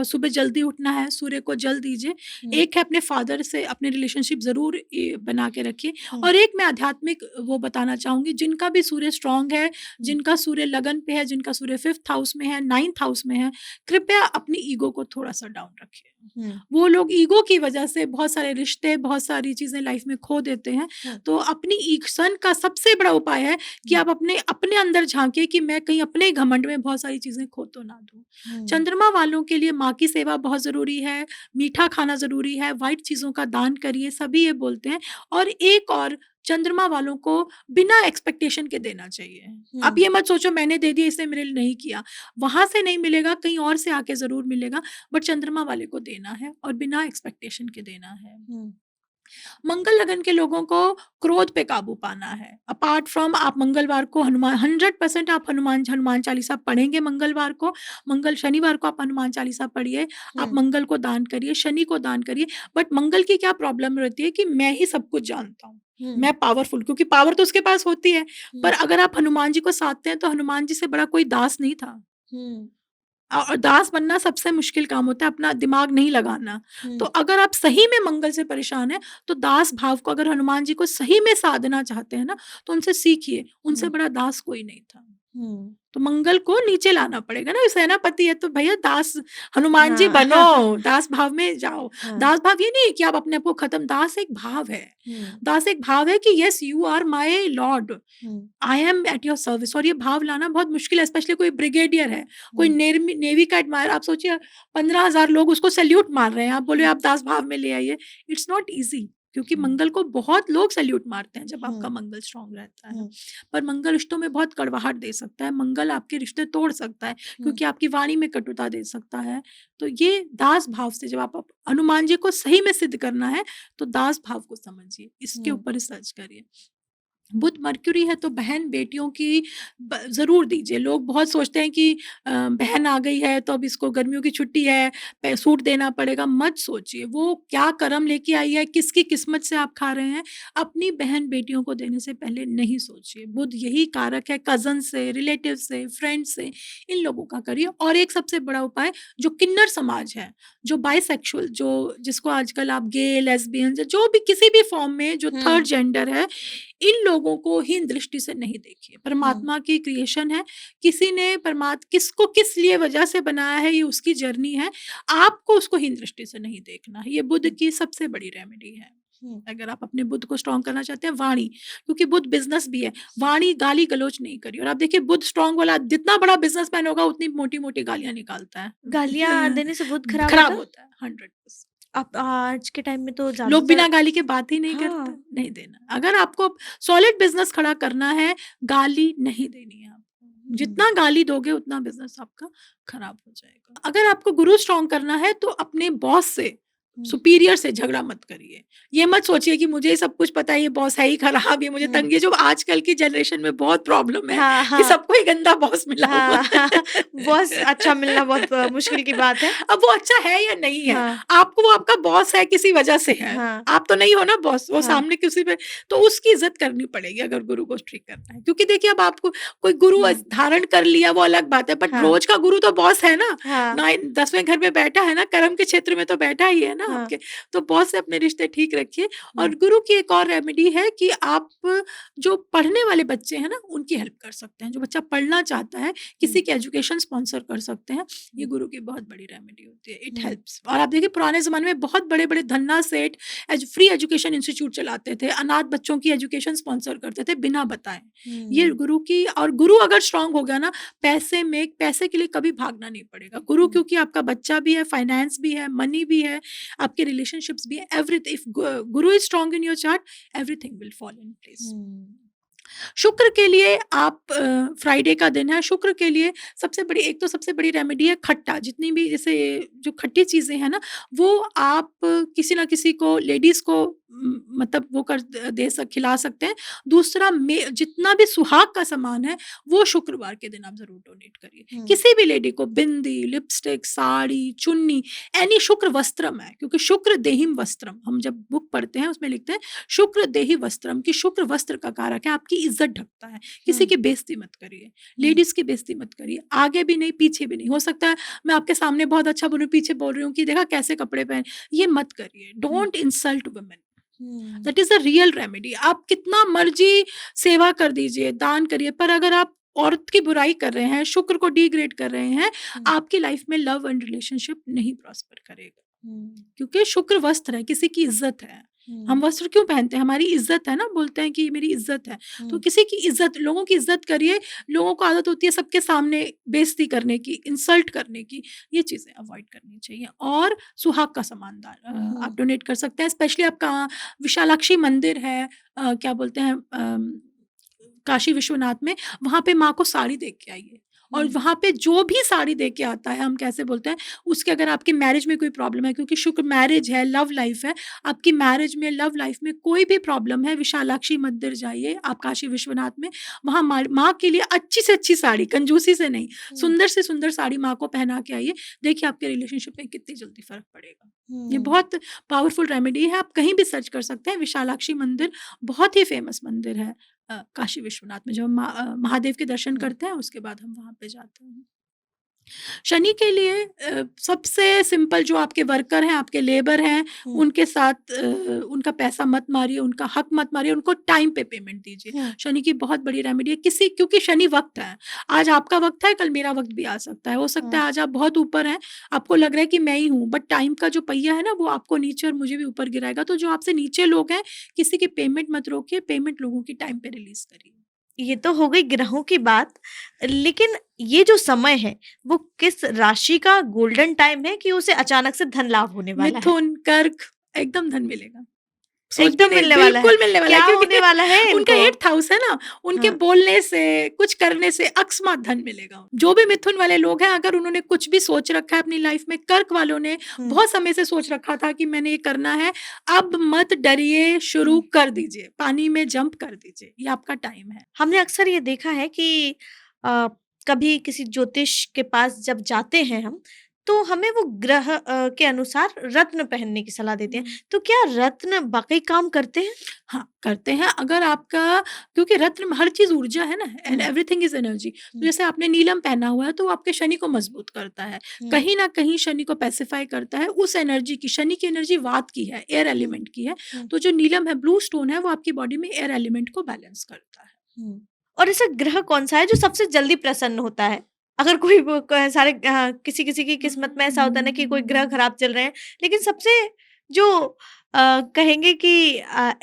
सुबह जल्दी उठना है, सूर्य को जल दीजिए।
हुँ,
एक है अपने फादर से अपने रिलेशनशिप ज़रूर बना के रखिए,
हुँ,
और एक मैं आध्यात्मिक वो बताना चाहूँगी, जिनका भी सूर्य स्ट्रॉन्ग है,
हुँ,
जिनका सूर्य लगन पे है, जिनका सूर्य 5th हाउस में है, 9th हाउस में है, कृपया अपनी ईगो को थोड़ा-सा डाउन रखिए।
हुँ,
वो लोग ईगो की वजह से बहुत सारे रिश्ते, बहुत सारी चीज़ें लाइफ में खो देते हैं।
हुँ,
तो अपनी ईग सन का सबसे बड़ा उपाय है कि
हुँ,
आप अपने अपने अंदर झाँकिए कि मैं कहीं अपने घमंड में बहुत सारी चीज़ें खो तो ना दूँ।
हुँ,
चंद्रमा वालों के लिए माँ की सेवा बहुत ज़रूरी है, मीठा खाना ज़रूरी है, व्हाइट चीज़ों का दान करिए, सभी ये बोलते हैं। और एक और, चंद्रमा वालों को बिना एक्सपेक्टेशन के देना चाहिए। आप
हुँ,
ये मत सोचो मैंने दे दिया इसने मेरे लिए नहीं किया, वहाँ से नहीं मिलेगा, कहीं और से आके ज़रूर मिलेगा, बट चंद्रमा वाले को देना है और बिना एक्सपेक्टेशन के देना है।
हुँ,
मंगल लगन के लोगों को क्रोध पे काबू पाना है। अपार्ट फ्रॉम, आप मंगलवार को हनुमान 100% आप हनुमान हनुमान चालीसा पढ़ेंगे मंगलवार को, शनिवार को आप हनुमान चालीसा पढ़िए, आप
हुँ,
मंगल को दान करिए, शनि को दान करिए। बट मंगल की क्या प्रॉब्लम रहती है कि मैं ही सब कुछ जानता हूँ,
हुँ,
मैं पावरफुल, क्योंकि पावर तो उसके पास होती है।
हुँ,
पर अगर आप हनुमान जी को साधते हैं तो हनुमान जी से बड़ा कोई दास नहीं था।
हुँ,
और दास बनना सबसे मुश्किल काम होता है, अपना दिमाग नहीं लगाना। तो
हुँ,
अगर आप सही में मंगल से परेशान हैं, तो दास भाव को, अगर हनुमान जी को सही में साधना चाहते हैं ना, तो उनसे सीखिए, उनसे
हुँ,
बड़ा दास कोई नहीं था।
हुँ,
तो मंगल को नीचे लाना पड़ेगा ना, सेनापति है तो भैया दास हनुमान जी
हाँ,
बनो, दास भाव में जाओ।
हाँ,
दास भाव ये नहीं है कि आप अपने आप को खत्म, दास एक भाव है।
हुँ,
दास एक भाव है कि yes you are my lord,
hmm,
I am at your service. और ये भाव लाना बहुत मुश्किल है, स्पेशली कोई ब्रिगेडियर है, कोई
हुँ,
नेवी का एडमायर, आप सोचिए 15,000 लोग उसको सैल्यूट मार रहे हैं, आप बोले
हुँ,
आप दास भाव में ले आइए, इट्स नॉट ईज़ी, क्योंकि
हुँ,
मंगल को बहुत लोग सैल्यूट मारते हैं जब आपका
हुँ,
मंगल स्ट्रॉन्ग रहता है।
हुँ,
पर मंगल रिश्तों में बहुत कड़वाहट दे सकता है, मंगल आपके रिश्ते तोड़ सकता है,
हुँ,
क्योंकि आपकी वाणी में कटुता दे सकता है। तो ये दास भाव से, जब आप हनुमान जी को सही में सिद्ध करना है, तो दास भाव को समझिए, इसके
हुँ,
ऊपर रिसर्च करिए। बुध मर्क्यूरी है तो बहन बेटियों की ज़रूर दीजिए। लोग बहुत सोचते हैं कि बहन आ गई है तो अब इसको गर्मियों की छुट्टी है, सूट देना पड़ेगा, मत सोचिए वो क्या कर्म लेके आई है, किसकी किस्मत से आप खा रहे हैं। अपनी बहन बेटियों को देने से पहले नहीं सोचिए। बुध यही कारक है, कज़न से, रिलेटिव से, फ्रेंड से, इन लोगों का करिए। और एक सबसे बड़ा उपाय, जो किन्नर समाज है, जो बाइसेक्सुअल, जो जिसको आजकल आप गे, लेस्बियन, जो भी किसी भी फॉर्म में जो थर्ड
हुँ,
जेंडर है, इन लोगों को हीन दृष्टि से नहीं देखिए। परमात्मा की क्रिएशन है, किसी ने किसको किस लिए वजह से बनाया है, ये उसकी जर्नी है। आपको उसको हीन दृष्टि से नहीं देखना है। ये बुद्ध की सबसे बड़ी रेमेडी है। अगर आप अपने बुद्ध को स्ट्रॉन्ग करना चाहते हैं, वाणी, क्योंकि बुद्ध बिजनेस भी है, वाणी गाली गलौज नहीं करिए। और आप देखिए बुद्ध स्ट्रॉन्ग वाला जितना बड़ा बिजनेसमैन होगा उतनी मोटी मोटी गालियां निकालता है।
गालियाँ देने से बहुत खराब
खराब
होता?
होता है 100%।
अब आज के टाइम में तो
लोग
ज़्यादातर
बिना गाली के बात ही नहीं करते,
हाँ।
नहीं देना। अगर आपको सॉलिड बिजनेस खड़ा करना है, गाली नहीं देनी है आपको। जितना गाली दोगे उतना बिजनेस आपका खराब हो जाएगा। अगर आपको गुरु स्ट्रॉन्ग करना है तो अपने बॉस से, सुपीरियर से झगड़ा मत करिए। ये मत सोचिए कि मुझे सब कुछ पता है, ये बॉस है ही खराब, ये मुझे तंग, ये जो आजकल की जनरेशन में बहुत प्रॉब्लम है
हाँ,
कि
हाँ।
सबको ही गंदा बॉस मिला हुआ
हाँ,
है।
बॉस अच्छा मिलना बहुत मुश्किल की बात है।
अब वो अच्छा है या नहीं है,
हाँ,
आपको वो आपका बॉस है किसी वजह से है,
हाँ,
आप तो नहीं हो ना बॉस, वो
हाँ।
सामने किसी पे, तो उसकी इज्जत करनी पड़ेगी अगर गुरु को स्ट्रिक करना है। क्योंकि देखिए अब आपको कोई गुरु धारण कर लिया वो अलग बात है, बट
हाँ,
रोज का गुरु तो बॉस है ना,
हाँ,
10वें घर में बैठा है ना, कर्म के क्षेत्र में तो बैठा ही है ना
हाँ।
आपके। तो बॉस से अपने रिश्ते ठीक रखिए। और गुरु की एक और रेमेडी है कि आप जो पढ़ने वाले बच्चे हैं ना उनकी हेल्प कर सकते हैं। जो बच्चा पढ़ना चाहता है, किसी की एजुकेशन स्पॉन्सर कर सकते हैं। ये गुरु की बहुत बड़ी रेमेडी होती है, इट हेल्प्स। और आप देखिए पुराने ज़माने में बहुत बड़े-बड़े धन्ना सेठ फ्री एजुकेशन इंस्टीट्यूट चलाते थे, अनाथ बच्चों की एजुकेशन स्पॉन्सर करते थे बिना बताए। ये गुरु की, और गुरु अगर स्ट्रॉन्ग हो गया ना, पैसे के लिए कभी भागना नहीं पड़ेगा। गुरु क्योंकि आपका बच्चा भी है, फाइनेंस भी है, मनी भी है, आपके रिलेशनशिप्स भी है, everything. If Guru is strong in your chart, everything will fall in place. शुक्र के लिए आप फ्राइडे का दिन है, शुक्र के लिए सबसे बड़ी रेमेडी है खट्टा। जितनी भी जैसे जो खट्टी चीज़ें हैं ना, वो आप किसी न किसी को, लेडीज़ को मतलब वो खिला सकते हैं। दूसरा जितना भी सुहाग का सामान है, वो शुक्रवार के दिन आप ज़रूर डोनेट करिए। किसी भी लेडी को बिंदी, लिपस्टिक, साड़ी, चुन्नी, एनी शुक्र वस्त्रम है, क्योंकि शुक्र देहिम वस्त्रम, हम जब बुक पढ़ते हैं उसमें लिखते हैं शुक्र देहि वस्त्रम, कि शुक्र वस्त्र का कारक है, आपकी इज्जत ढकता है। किसी की बेइज्जती मत करिए, लेडीज की बेइज्जती मत करिए, आगे भी नहीं पीछे भी नहीं। हो सकता है मैं आपके सामने बहुत अच्छा बोलूं, पीछे बोल रही हूँ कि देखा कैसे कपड़े पहन, ये मत करिए। Don't insult women, that is a real remedy. आप कितना मर्जी सेवा कर दीजिए, दान करिए, पर अगर आप औरत की बुराई कर रहे हैं, शुक्र को डिग्रेड कर रहे हैं, आपकी लाइफ में लव एंड रिलेशनशिप नहीं प्रॉस्पर करेगा। क्योंकि शुक्र वस्त्र है, किसी की इज्जत है। हम वस्त्र क्यों पहनते हैं? हमारी इज्जत है ना, बोलते हैं कि ये मेरी इज्जत है। तो किसी की इज्जत, लोगों की इज्जत करिए। लोगों को आदत होती है सबके सामने बेइज्जती करने की, इंसल्ट करने की, ये चीजें अवॉइड करनी चाहिए। और सुहाग का सामान आप डोनेट कर सकते हैं। स्पेशली आपका विशालाक्षी मंदिर है, क्या बोलते हैं, काशी विश्वनाथ में, वहां पे माँ को साड़ी दे के आइए। और वहां पे जो भी साड़ी दे के आता है, हम कैसे बोलते हैं उसके, अगर आपकी मैरिज में कोई प्रॉब्लम है, क्योंकि शुक्र मैरिज है, लव लाइफ है, आपकी मैरिज में, लव लाइफ में कोई भी प्रॉब्लम है, विशालाक्षी मंदिर जाइए आप काशी विश्वनाथ में। वहां माँ के लिए अच्छी से अच्छी साड़ी, कंजूसी से नहीं, सुंदर से सुंदर साड़ी माँ को पहना के आइए। देखिए आपके रिलेशनशिप में कितनी जल्दी फर्क पड़ेगा। ये बहुत पावरफुल रेमेडी है, आप कहीं भी सर्च कर सकते हैं। विशालाक्षी मंदिर बहुत ही फेमस मंदिर है काशी विश्वनाथ में। जब हम महादेव के दर्शन करते हैं उसके बाद हम वहां पे जाते हैं। शनि के लिए सबसे सिंपल, जो आपके वर्कर हैं, आपके लेबर हैं, उनके साथ उनका पैसा मत मारिए, उनका हक मत मारिए, उनको टाइम पे पेमेंट दीजिए। शनि की बहुत बड़ी रेमेडी है। क्योंकि शनि वक्त है, आज आपका वक्त है, कल मेरा वक्त भी आ सकता है। हो सकता है आज आप बहुत ऊपर हैं, आपको लग रहा है कि मैं ही हूँ, बट टाइम का जो पहिया है ना, वो आपको नीचे और मुझे भी ऊपर गिराएगा। तो जो आपसे नीचे लोग हैं, किसी की पेमेंट मत रोकिए, पेमेंट लोगों की टाइम पे रिलीज करिए।
ये तो हो गई ग्रहों की बात, लेकिन ये जो समय है वो किस राशि का गोल्डन टाइम है कि उसे अचानक से धन लाभ होने वाला है?
मिथुन, कर्क, एकदम धन मिलेगा। सोच भी
एकदम
नहीं,
मिलने वाला है।
बिल्कुल मिलने वाला है,
क्या
क्योंकि
होने वाला है
उनका
इनको?
8th हाउस है ना, उनके
हाँ।
बोलने से, कुछ करने से अकस्मात धन मिलेगा। जो भी मिथुन वाले लोग हैं, अगर उन्होंने कुछ भी सोच रखा है अपनी लाइफ में, कर्क वालों ने बहुत समय से सोच रखा था कि मैंने ये करना है, अब मत डरिए, शुरू कर दीजिए, पानी में जंप कर दीजिए, ये आपका टाइम है।
हमने अक्सर ये देखा है कि कभी किसी ज्योतिष के पास जब जाते हैं हम, तो हमें वो ग्रह के अनुसार रत्न पहनने की सलाह देते हैं। तो क्या रत्न वाक़ई काम करते हैं?
हाँ, करते हैं अगर आपका, क्योंकि रत्न में हर चीज़ ऊर्जा है ना, and
hmm,
everything is energy. तो
हुँ,
जैसे आपने नीलम पहना हुआ है तो वो आपके शनि को मज़बूत करता है।
हुँ,
कहीं न कहीं शनि को पैसिफ़ाई करता है, उस एनर्जी की, शनि की एनर्जी वात की है, एयर
हुँ,
एलिमेंट की है।
हुँ,
तो जो नीलम है, ब्लू स्टोन है, वो आपकी बॉडी में एयर एलिमेंट को बैलेंस करता है।
हुँ। और ऐसा ग्रह कौन-सा है जो सबसे जल्दी प्रसन्न होता है? अगर कोई वो क सारे किसी-किसी की किस्मत में ऐसा होता है ना कि कोई ग्रह खराब चल रहे हैं, लेकिन सबसे जो कहेंगे कि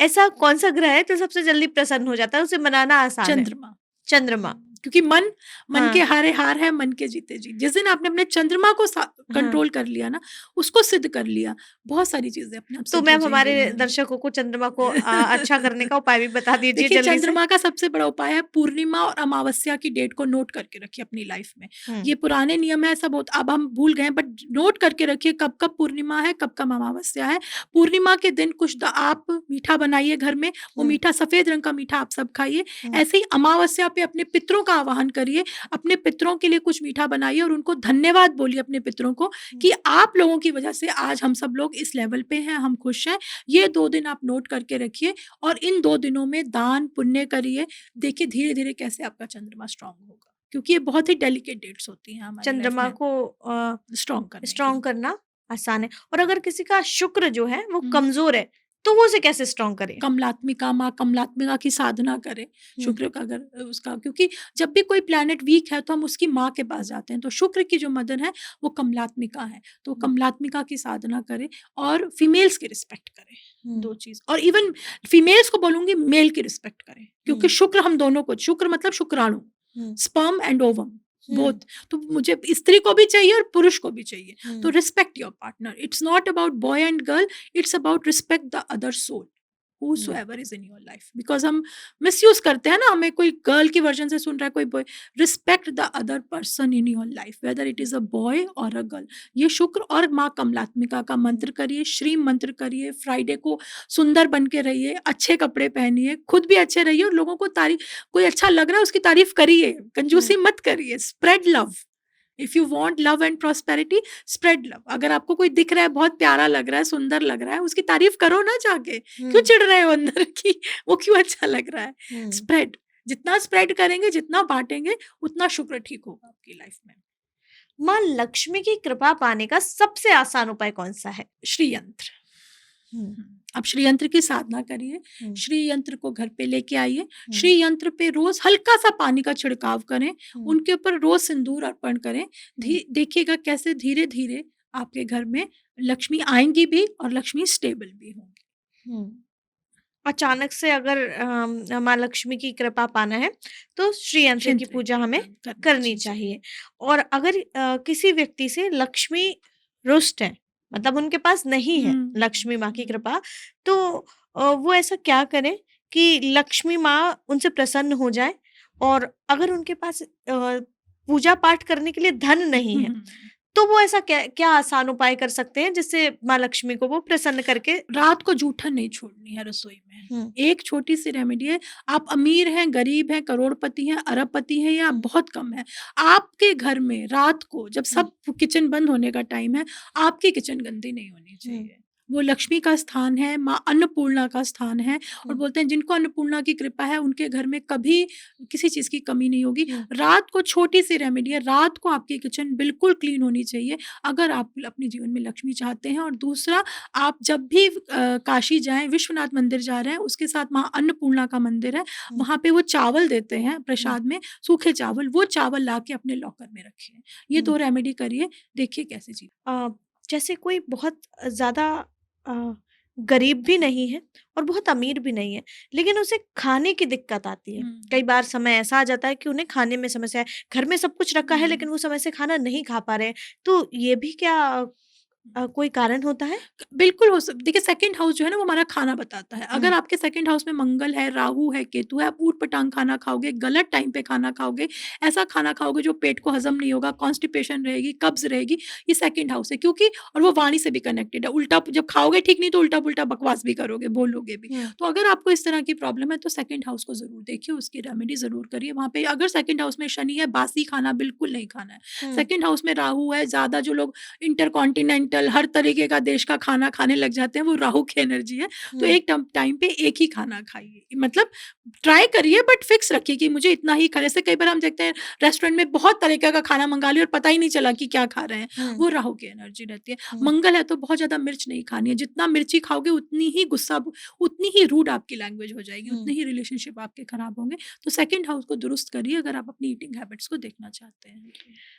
ऐसा कौन-सा ग्रह है जो सबसे जल्दी प्रसन्न हो जाता है, उसे मनाना आसान है?
चंद्रमा।
चंद्रमा।
क्योंकि मन, मन के
हाँ,
हारे हार है, मन के जीते जीत। जिस दिन आपने अपने चंद्रमा को
हाँ।
कंट्रोल कर लिया ना, उसको सिद्ध कर लिया, बहुत सारी चीज़ें अपने आप
तो
सिद्ध हो
मैम
जाएँगी
हमारे
जीवन में।
दर्शकों को चंद्रमा को अच्छा करने का उपाय भी बता दीजिए
देखिए,
जल्दी से।
चंद्रमा का सबसे बड़ा उपाय है, पूर्णिमा और अमावस्या की डेट को नोट करके रखिए अपनी लाइफ में।
हुँ,
ये पुराने नियम है, सब होता, अब हम भूल गए हैं, बट नोट करके रखिए कब-कब पूर्णिमा है, कब-कब अमावस्या है। पूर्णिमा के दिन कुछ आप मीठा बनाइए घर में, वो
हुँ,
मीठा सफ़ेद रंग का मीठा आप सब खाइए।
हुँ,
ऐसे ही अमावस्या पे अपने पितरों का आवाहन करिए, अपने पितरों के लिए कुछ मीठा बनाइए और उनको धन्यवाद बोलिए अपने पितरों को
हुँ,
कि आप लोगों की वजह से आज हम सब लोग इस लेवल पे हैं, हम खुश हैं। ये 2 दिन आप नोट करके रखिए और इन 2 दिनों में दान पुण्य करिए। देखिए धीरे-धीरे कैसे आपका चंद्रमा स्ट्रॉन्ग होगा, क्योंकि ये बहुत ही डेलिकेट डेट्स होती हैं हमारी लाइफ
चंद्रमा
में
को
स्ट्रॉन्ग करने के
स्ट्रॉन्ग
लिए।
करना आसान है। और अगर किसी का शुक्र जो है वो
हुँ।
कमज़ोर है, तो वो उसे कैसे स्ट्रॉन्ग करे?
कमलात्मिका, माँ कमलात्मिका की साधना करें,
हुँ,
शुक्र का अगर उसका, क्योंकि जब भी कोई प्लैनेट वीक है तो हम उसकी माँ के पास जाते हैं, तो शुक्र की जो मदर है वो कमलात्मिका है, तो
हुँ,
कमलात्मिका की साधना करें और फीमेल्स की रिस्पेक्ट करें,
हुँ,
2 चीज़, और इवन फीमेल्स को बोलूँगी मेल की रिस्पेक्ट करें, क्योंकि
हुँ,
शुक्र हम दोनों को, शुक्र मतलब शुक्राणु,
हुँ,
स्पर्म एंड ओवम बोथ।
हुँ,
तो मुझे स्त्री को भी चाहिए और पुरुष को भी चाहिए। तो
hmm,
respect your partner, it's not about boy and girl, it's about respect the other soul
hmm.
whosoever is in your life, because हम मिसयूज करते हैं ना, हमें कोई गर्ल की वर्जन से सुन रहा है, कोई boy. Respect the other person in your life, whether it is a boy और अ गर्ल। ये शुक्र और माँ कमलात्मिका का मंत्र करिए, श्री मंत्र करिए, फ्राइडे को सुंदर बन के रहिए, अच्छे कपड़े पहनिए, खुद भी अच्छे रहिए और लोगों को तारीफ, कोई अच्छा लग रहा है उसकी तारीफ करिए,
हुँ,
कंजूसी मत करिए, spread love. If you want love and prosperity, spread love. अगर आपको कोई दिख रहा है, बहुत प्यारा लग रहा है, सुंदर लग रहा है, उसकी तारीफ करो ना जाके। क्यों
हुँ,
चिढ़ रहे हो अंदर की, वो क्यों अच्छा लग रहा है?
हुँ।
स्प्रेड, जितना स्प्रेड करेंगे, जितना बाँटेंगे, उतना शुक्र ठीक होगा आपकी लाइफ में।
माँ लक्ष्मी की कृपा पाने का सबसे आसान उपाय कौन-सा है?
श्री यंत्र।
हुँ,
आप श्री यंत्र की साधना करिए,
हुँ,
श्री यंत्र को घर पे लेके आइए,
हुँ,
श्री यंत्र पे रोज़ हल्का-सा पानी का छिड़काव करें,
हुँ,
उनके ऊपर रोज़ सिंदूर अर्पण करें।
हुँ,
देखिएगा कैसे धीरे-धीरे आपके घर में लक्ष्मी आएँगी भी और लक्ष्मी स्टेबल भी होंगी।
हुँ। अचानक से अगर माँ लक्ष्मी की कृपा पाना है, तो श्री यंत्र की
यंत्र
पूजा हमें
करनी
करनी
चाहिए।
चाहिए। और अगर किसी व्यक्ति से लक्ष्मी रुष्ट है, मतलब उनके पास नहीं है
हुँ,
लक्ष्मी माँ की
हुँ।
कृपा, तो वो ऐसा क्या करें कि लक्ष्मी माँ उनसे प्रसन्न हो जाएँ? और अगर उनके पास पूजा पाठ करने के लिए धन नहीं है, तो वो ऐसा क्या क्या आसान उपाय कर सकते हैं जिससे माँ लक्ष्मी को वो प्रसन्न करके
रात को जूठन नहीं छोड़नी है रसोई में।
हुँ,
एक छोटी-सी रेमेडी है, आप अमीर हैं, गरीब हैं, करोड़पति हैं, अरबपति हैं या
हुँ,
बहुत कम हैं, आपके घर में रात को जब
हुँ,
सब किचन बंद होने का टाइम है, आपकी किचन गंदी नहीं होनी
हुँ,
चाहिए। वो लक्ष्मी का स्थान है, माँ अन्नपूर्णा का स्थान है और
हुँ,
बोलते हैं जिनको अन्नपूर्णा की कृपा है, उनके घर में कभी किसी चीज़ की कमी नहीं होगी।
हुँ,
रात को छोटी-सी रेमेडी है, रात को आपकी किचन बिल्कुल क्लीन होनी चाहिए, अगर आप अपने जीवन में लक्ष्मी चाहते हैं। और दूसरा, आप जब भी काशी जाएँ, विश्वनाथ मंदिर जा रहे हैं, उसके साथ वहाँ अन्नपूर्णा का मंदिर है,
हुँ,
वहाँ पे वो चावल देते हैं
हुँ,
प्रसाद में, सूखे चावल, वो चावल लाके अपने लॉकर में रखिए। ये
हुँ।
2 रेमेडी करिए, देखिए कैसे जी।
अ, जैसे कोई बहुत ज़्यादा अ, गरीब भी नहीं है और बहुत अमीर भी नहीं है, लेकिन उसे खाने की दिक्कत आती है।
हुँ,
कई बार समय ऐसा आ जाता है कि उन्हें खाने में समस्या है। घर में सब कुछ रखा है
हुँ।
लेकिन वो समय से खाना नहीं खा पा रहे हैं। तो ये भी क्या कोई कारण होता है?
बिल्कुल हो सक देखिए सेकंड हाउस जो है ना वो हमारा खाना बताता है।
हुँ,
अगर आपके सेकंड हाउस में मंगल है, राहु है, केतु है, आप ऊट-पटांग खाना खाओगे, गलत टाइम पे खाना खाओगे, ऐसा खाना खाओगे जो पेट को हज़म नहीं होगा, कॉन्स्टिपेशन रहेगी, कब्ज़ रहेगी, ये सेकंड हाउस है क्योंकि और वो वाणी से भी कनेक्टेड है। उल्टा जब खाओगे ठीक नहीं तो उल्टा-पुल्टा बकवास भी करोगे, बोलोगे भी।
हुँ,
तो अगर आपको इस तरह की प्रॉब्लम है तो सेकंड हाउस को ज़रूर देखिए, उसकी रेमेडी ज़रूर करिए। वहाँ पे अगर सेकंड हाउस में शनि है, बासी खाना बिल्कुल नहीं खाना है।
हुँ,
सेकंड हाउस में राहु है, ज़्यादा जो लोग इंटरकॉन्टिनेंटल हर तरीके का देश का खाना खाने लग जाते हैं, वो राहु की एनर्जी है। तो
हुँ,
एक टाइम पे एक ही खाना खाइए। मतलब ट्राई करिए बट फिक्स रखिए कि मुझे इतना ही जैसे कई बार हम देखते हैं रेस्टोरेंट में बहुत तरीके का खाना मँगा लिया और पता ही नहीं चला कि क्या खा रहे हैं।
हुँ,
वो राहु की एनर्जी रहती है।
हुँ,
मंगल है तो बहुत ज़्यादा मिर्च नहीं खानी है। जितना मिर्ची खाओगे उतनी ही गुस्सा उतनी ही रूड आपकी लैंग्वेज हो जाएगी,
हुँ।
उतने ही रिलेशनशिप आपके खराब होंगे। तो सेकंड हाउस को दुरुस्त करिए अगर आप अपनी ईटिंग हैबिट्स को देखना चाहते हैं।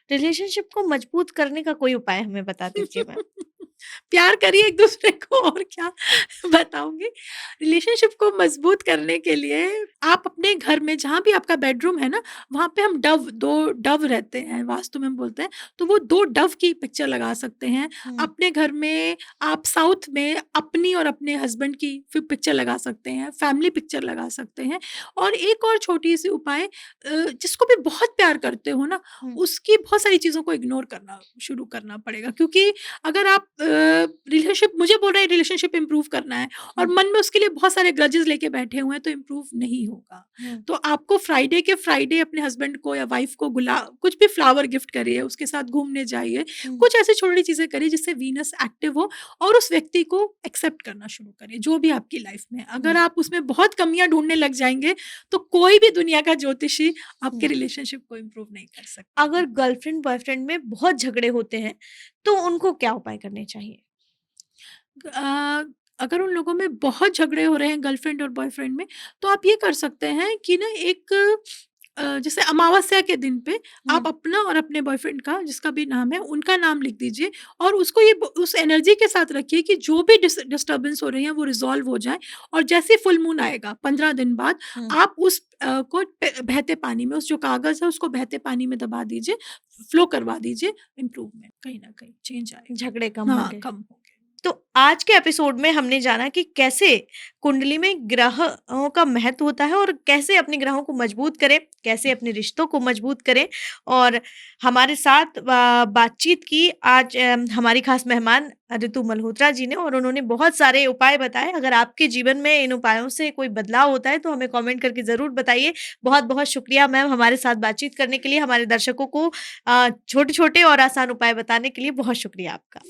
रिलेशनशिप को मजबूत करने का कोई उपाय हमें बता दीजिए मैम?
प्यार करिए एक-दूसरे को और क्या बताऊँगी। रिलेशनशिप को मज़बूत करने के लिए आप अपने घर में जहाँ भी आपका बेडरूम है ना, वहाँ पे हम 2 डव रहते हैं, वास्तु में हम बोलते हैं, तो वो 2 डव की पिक्चर लगा सकते हैं।
हुँ,
अपने घर में आप साउथ में अपनी और अपने हस्बैंड की फिर पिक्चर लगा सकते हैं, फैमिली पिक्चर लगा सकते हैं और एक और छोटी-सी उपाय जिसको भी बहुत प्यार करते हो ना,
हुँ,
उसकी बहुत सारी चीज़ों को इग्नोर करना शुरू करना पड़ेगा क्योंकि अगर आप रिलेशनशिप मुझे बोल रहे हैं रिलेशनशिप इम्प्रूव करना है और
हुँ,
मन में उसके लिए बहुत सारे ग्रजेस लेके बैठे हुए हैं तो इम्प्रूव नहीं होगा।
हुँ,
तो आपको फ्राइडे के फ्राइडे अपने हस्बैंड को या वाइफ को कुछ भी फ्लावर गिफ्ट करिए, उसके साथ घूमने जाइए,
हुँ,
कुछ ऐसी छोटी चीज़ें करिए जिससे वीनस एक्टिव हो और उस व्यक्ति को एक्सेप्ट करना शुरू करिए, जो भी आपकी लाइफ में है। अगर
हुँ,
आप उसमें बहुत कमियाँ ढूँढने लग जाएँगे, तो कोई भी दुनिया का ज्योतिषी आपके
हुँ।
रिलेशनशिप को इम्प्रूव नहीं कर सकता है।
अगर गर्लफ्रेंड बॉयफ्रेंड में बहुत झगड़े होते हैं, तो उनको क्या उपाय करने चाहिए?
अ, अगर उन लोगों में बहुत झगड़े हो रहे हैं गर्लफ्रेंड और बॉयफ्रेंड में, तो आप ये कर सकते हैं कि ना एक जैसे अमावस्या के दिन पे
हुँ,
आप अपना और अपने बॉयफ्रेंड का जिसका भी नाम है, उनका नाम लिख दीजिए और उसको ये ब उस एनर्जी के साथ रखिए कि जो भी डिस्टर्बेंस हो रही है, वो रिज़ॉल्व हो जाए और जैसे ही फुल मून आएगा 15 दिन बाद,
हुँ,
आप उस को बहते पानी में उस जो कागज़ है, उसको बहते पानी में दबा दीजिए, फ्लो करवा दीजिए, इम्प्रूवमेंट कहीं न कहीं चेंज आएगा।
झगड़े कम
हाँ,
होंगे।
कम होंगे।
तो आज के एपिसोड में हमने जाना कि कैसे कुंडली में ग्रहों का महत्व होता है और कैसे अपने ग्रहों को मजबूत करें, कैसे अपने रिश्तों को मजबूत करें और हमारे साथ बातचीत की आज हमारी खास मेहमान ऋतु मल्होत्रा जी ने और उन्होंने बहुत सारे उपाय बताए। अगर आपके जीवन में इन उपायों से कोई बदलाव होता है तो हमें कमेंट करके ज़रूर बताइए। बहुत-बहुत शुक्रिया मैम हमारे साथ बातचीत करने के लिए, हमारे दर्शकों को छोटे-छोटे और आसान उपाय बताने के लिए बहुत शुक्रिया आपका।